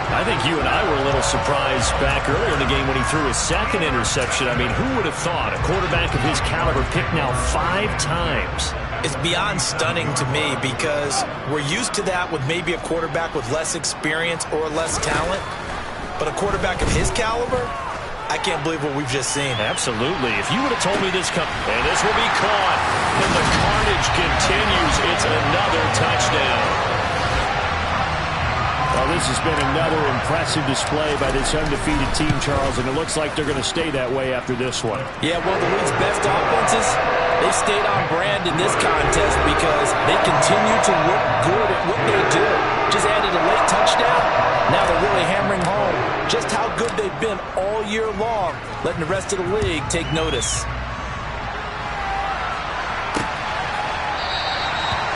I think you and I were a little surprised back earlier in the game when he threw his 2nd interception. I mean, who would have thought a quarterback of his caliber picked now 5 times? It's beyond stunning to me because we're used to that with maybe a quarterback with less experience or less talent. But a quarterback of his caliber, I can't believe what we've just seen. Absolutely. If you would have told me this, and this will be caught, and the carnage continues. It's another touchdown. Well, this has been another impressive display by this undefeated team, Charles, and it looks like they're going to stay that way after this one. Yeah, well, the league's best offenses, they've stayed on brand in this contest because they continue to look good at what they do. Just added a late touchdown. Now they're really hammering home just how good they've been all year long, letting the rest of the league take notice.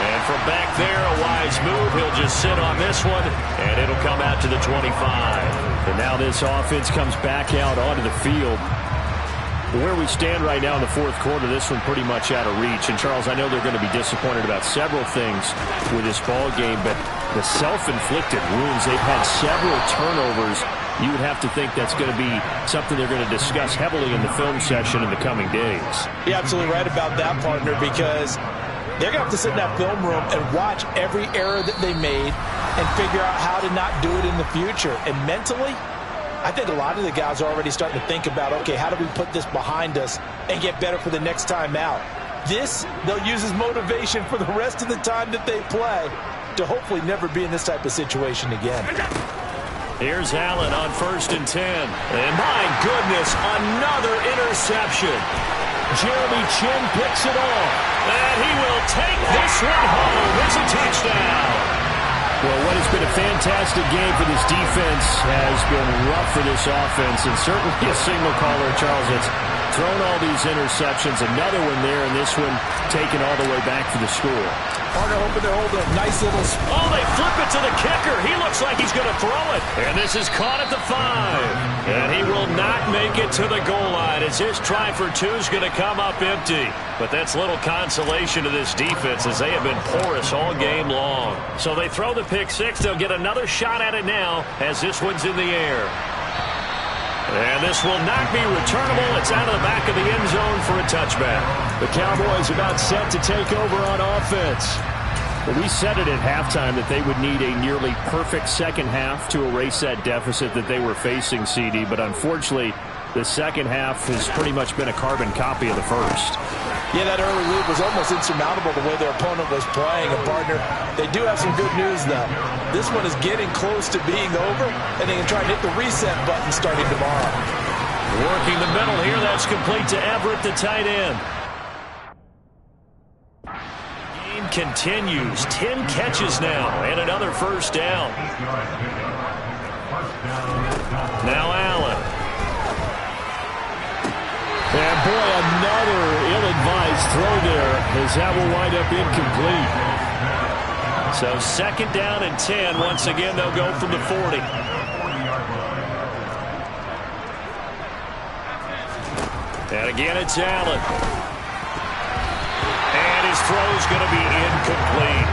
And from back there, a wise move. He'll just sit on this one, and it'll come out to the 25. And now this offense comes back out onto the field. Where we stand right now in the fourth quarter, this one pretty much out of reach. And, Charles, I know they're going to be disappointed about several things with this ball game, but the self-inflicted wounds, they've had several turnovers. You would have to think that's going to be something they're going to discuss heavily in the film session in the coming days. You're absolutely right about that, partner, because they're going to have to sit in that film room and watch every error that they made and figure out how to not do it in the future. And mentally, I think a lot of the guys are already starting to think about, okay, how do we put this behind us and get better for the next time out? This, they'll use as motivation for the rest of the time that they play to hopefully never be in this type of situation again. Here's Allen on 1st and 10. And my goodness, another interception. Jeremy Chin picks it off. And he will take this one home. It's a touchdown. Well, what has been a fantastic game for this defense has been rough for this offense, and certainly a signal caller, Charles, that's thrown all these interceptions. Another one there, and this one taken all the way back for the score. Partner hoping they're holding a nice little... Oh, they flip it to the kicker. He looks like he's going to throw it. And this is caught at the 5. And he will not make it to the goal line as his try for 2 is going to come up empty. But that's little consolation to this defense as they have been porous all game long. So they throw the pick 6. They'll get another shot at it now as this one's in the air. And this will not be returnable. It's out of the back of the end zone for a touchback. The Cowboys about set to take over on offense. Well, we said it at halftime that they would need a nearly perfect second half to erase that deficit that they were facing, CD. But unfortunately, the second half has pretty much been a carbon copy of the first. Yeah, that early lead was almost insurmountable the way their opponent was playing. And, partner, they do have some good news, though. This one is getting close to being over, and they can try and hit the reset button starting tomorrow. Working the middle here. That's complete to Everett, the tight end. Game continues. 10 catches now, and another first down. Now Allen. And boy, another ill-advised throw there as that will wind up incomplete. So 2nd down and 10. Once again, they'll go from the 40. And again, it's Allen. And his throw's going to be incomplete.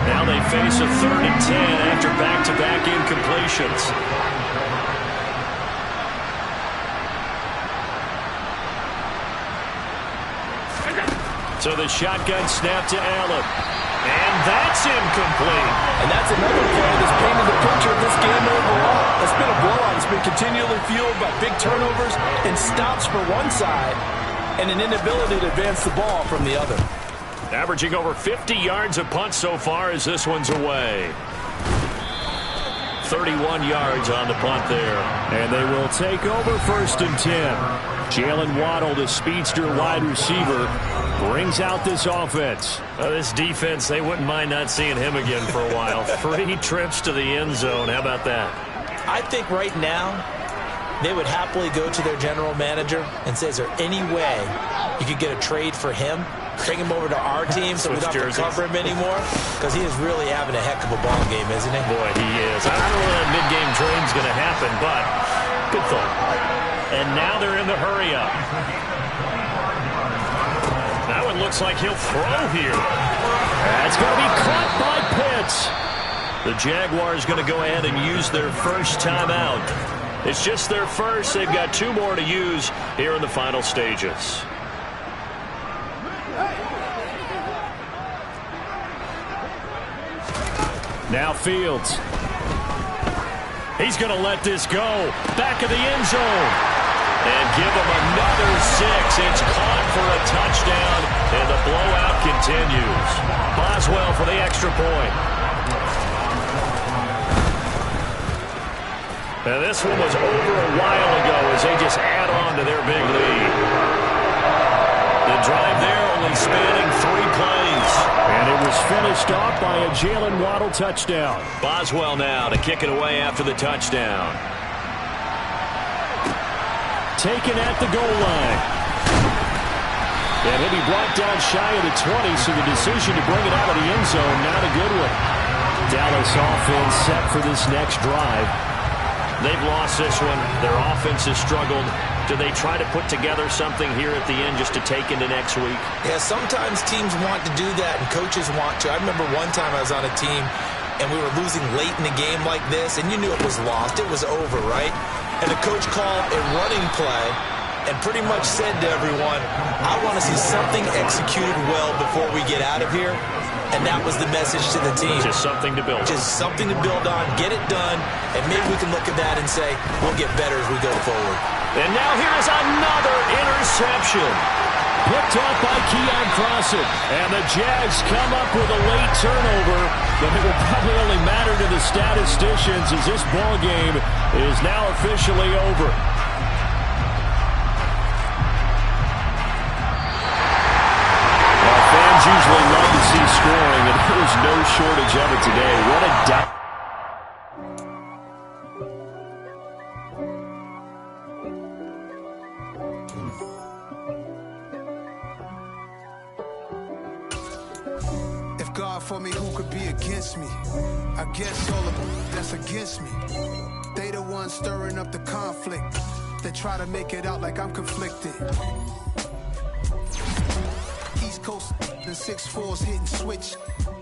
Now they face a 3rd and 10 after back-to-back incompletions. So the shotgun snap to Allen. And that's incomplete. And that's another play that's painted the picture of this game overall. It's been a blowout. It's been continually fueled by big turnovers and stops for one side and an inability to advance the ball from the other. Averaging over 50 yards a punt so far as this one's away. 31 yards on the punt there. And they will take over 1st and 10. Jalen Waddle, the speedster wide receiver, brings out this offense. This defense, they wouldn't mind not seeing him again for a while. 3 trips to the end zone. How about that? I think right now they would happily go to their general manager and say, is there any way you could get a trade for him? Bring him over to our team so we don't have to cover him anymore? Because he is really having a heck of a ball game, isn't he? Boy, he is. I don't know when that mid-game trade's going to happen, but good thought. And now they're in the hurry-up. That one looks like he'll throw here. That's going to be caught by Pitts. The Jaguars going to go ahead and use their first timeout. It's just their first. They've got 2 more to use here in the final stages. Now Fields. He's going to let this go. Back of the end zone. And give him another 6. It's caught for a touchdown, and the blowout continues. Boswell for the extra point. And this one was over a while ago as they just add on to their big lead. The drive there only spanning 3 plays. And it was finished off by a Jalen Waddle touchdown. Boswell now to kick it away after the touchdown. Taken at the goal line. And he'll be brought down shy of the 20, so the decision to bring it out of the end zone, not a good one. Dallas offense set for this next drive. They've lost this one. Their offense has struggled. Do they try to put together something here at the end just to take into next week? Yeah, sometimes teams want to do that, and coaches want to. I remember one time I was on a team, and we were losing late in the game like this, and you knew it was lost. It was over, right? And the coach called a running play and pretty much said to everyone, I want to see something executed well before we get out of here. And that was the message to the team. Just something to build on. Just something to build on, get it done, and maybe we can look at that and say, we'll get better as we go forward. And now here is another interception. Picked off by Keon Crossett. And the Jags come up with a late turnover, but it will probably only matter to the statisticians as this ball game is now officially over. Fans usually love to see scoring, and there was no shortage of it today. What a If God for me, who could be against me? I guess all of them that's against me. They the ones stirring up the conflict. They try to make it out like I'm conflicted. East Coast and 6'4's hitting switch.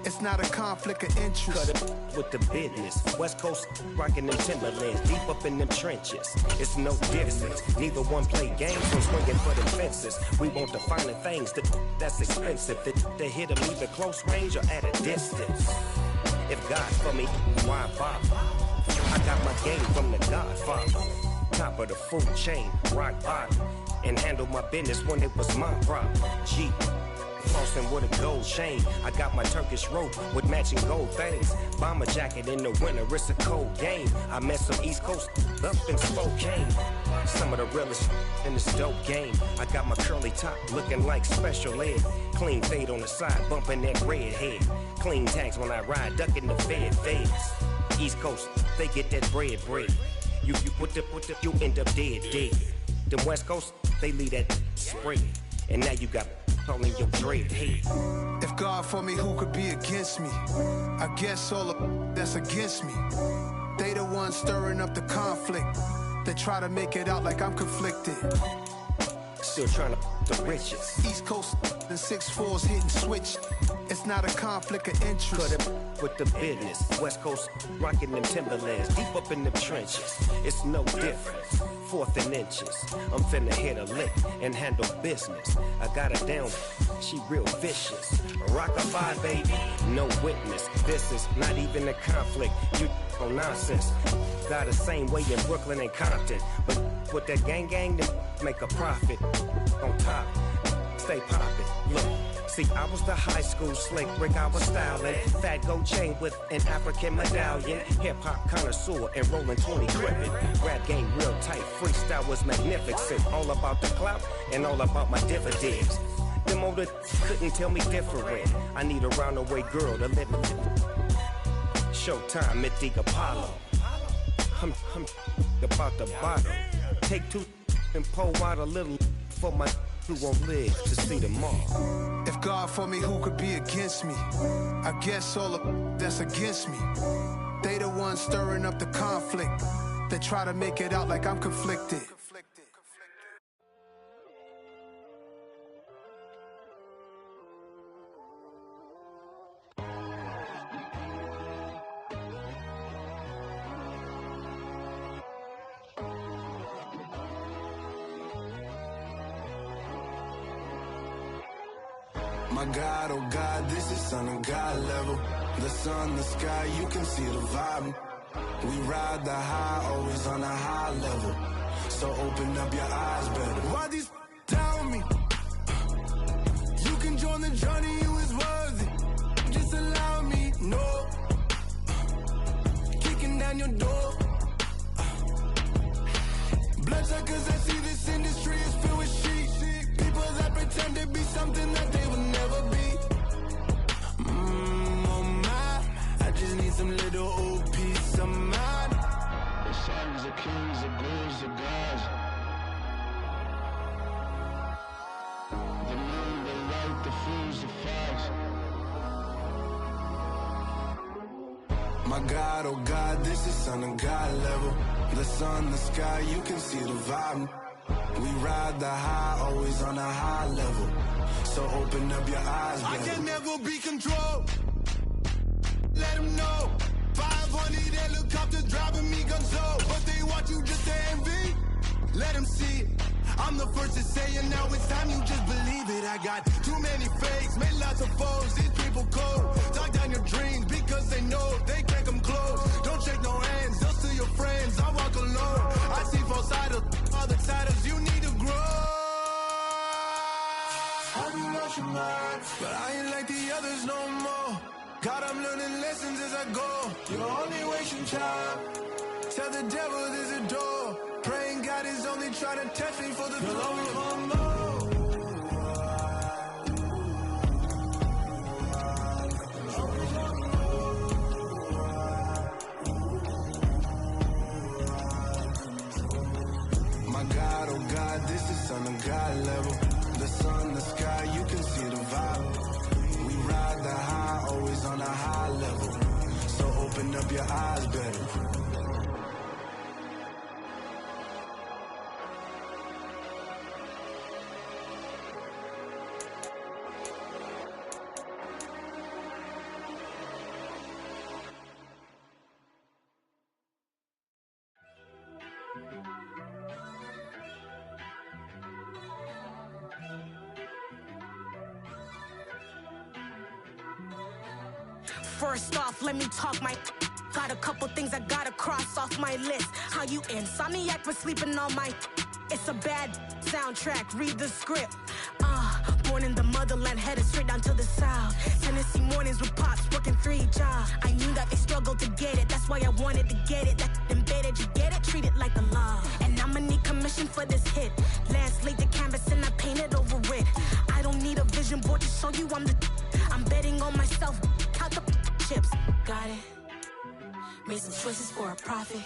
It's not a conflict of interest. Cut it with the business. West Coast rocking them Timberlands, deep up in them trenches. It's no difference. Neither one play games, no swinging for them fences. We want the finer things that's expensive. They hit them either close range or at a distance. If God for me, why bother? I got my game from the Godfather. Top of the food chain, rock bottom. And handle my business when it was my problem. G. Flossing with a gold chain. I got my Turkish rope with matching gold things. Bomber jacket in the winter, it's a cold game. I met some East Coast up in Spokane. Some of the realest in this dope game. I got my curly top looking like special ed. Clean fade on the side, bumping that red head. Clean tags when I ride, ducking the feds. East Coast, they get that bread. You put the, you end up dead. Them West Coast, they leave that spread. And now you got all in your dread head. If God for me, who could be against me? I guess all of that's against me. They the ones stirring up the conflict. They try to make it out like I'm conflicted. Still trying to the riches. East Coast and 6'4's hitting switch. It's not a conflict of interest. Cut it with the business. West Coast rocking them Timberlands, deep up in them trenches. It's no difference. 4th and inches. I'm finna hit a lick and handle business. I got her down, she real vicious. Rock-a-bye, baby, no witness. This is not even a conflict. You on nonsense. Got the same way in Brooklyn and Compton. But with that gang, then make a profit. On top, stay poppin'. Look. See, I was the high school slick Rick, I was styling. Fat gold chain with an African medallion. Hip-hop connoisseur and rolling 20 gripping. Rap game real tight, freestyle was magnificent. All about the clout and all about my dividends. Them older couldn't tell me different. I need a roundaway girl to live in. Showtime at the Apollo. I'm about the bottle. Take 2 and pour out a little for my who won't live to see tomorrow. If God for me, who could be against me? I guess all of that's against me. They the ones stirring up the conflict. They try to make it out like I'm conflicted. My God, oh God, this is Son of God level. The sun, the sky, you can see the vibe. We ride the high, always on a high level. So open up your eyes better. Why these tell me? You can join the journey, you is worthy. Just allow me, no. Kicking down your door. Bloodshot cause I see this industry is filled with sheep. People that pretend to be something that they will never be. Oh my, I just need some little old peace of mind. The sons of kings, the bulls, the gods. The moon, the light, the fools, the facts. My God, oh God, this is son of God level. The sun, the sky, you can see the vibe. We ride the high, always on a high level. So open up your eyes, baby. I can never be controlled. Let them know. 500 helicopters driving me gonzo. But they want you just to envy. Let them see it. I'm the first to say it, now it's time you just believe it. I got too many fakes, made lots of foes. These people cold. Talk down your dreams because they know they can't come close. Don't shake no hands, just to your friends. I walk alone. I see false idols, other titles. You need to grow. Have you lost your mind? But I ain't like the others no more. God, I'm learning lessons as I go. You're only wasting time. Tell the devil there's a door. Praying God is only trying to test me for the glory. My God, oh God, this is son of God level. The sun, the sky, you can see the vibe. We ride the high, always on a high level. So open up your eyes better. First off, let me talk my. Got a couple things I gotta cross off my list. How you insomniac for sleeping on my. It's a bad soundtrack, read the script. Born in the motherland, headed straight down to the south. Tennessee mornings with pops, working 3 jobs. I knew that they struggled to get it, that's why I wanted to get it. That embedded, you get it, treat it like the law. And I'ma need commission for this hit. Last laid the canvas and I painted over it. I don't need a vision board to show you I'm betting on myself, count the chips. Got it. Made some choices for a profit.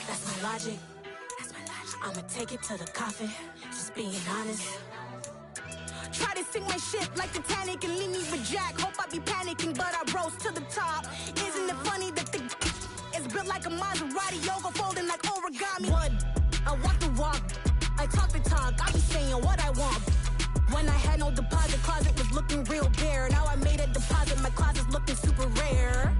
That's my logic. I'ma take it to the coffin. Just being honest. Try to sink my ship like Titanic and leave me with Jack. Hope I be panicking, but I rose to the top. Isn't it funny that the is built like a Maserati, yoga folding like origami? What? I walk the walk, I talk the talk. I be saying what I want. When I had no deposit, closet was looking real bare. Now I made a deposit, my closet's looking super rare.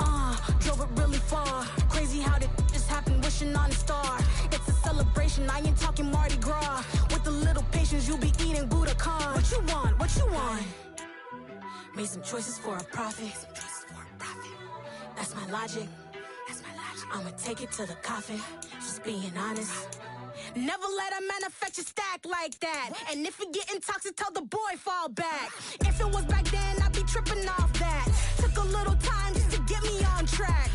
Drove it really far. Crazy how did just happen, wishing on a star. It's a celebration, I ain't talking Mardi Gras. With a little patience, you'll be eating Budokan. What you want? What you want? Made some choices for a profit. That's my logic. I'ma take it to the coffin. Just being honest. Never let a manufacture stack like that. And if it getting toxic, tell the boy fall back. If it was back then, I'd be tripping off that. Took a little time just to get me on track.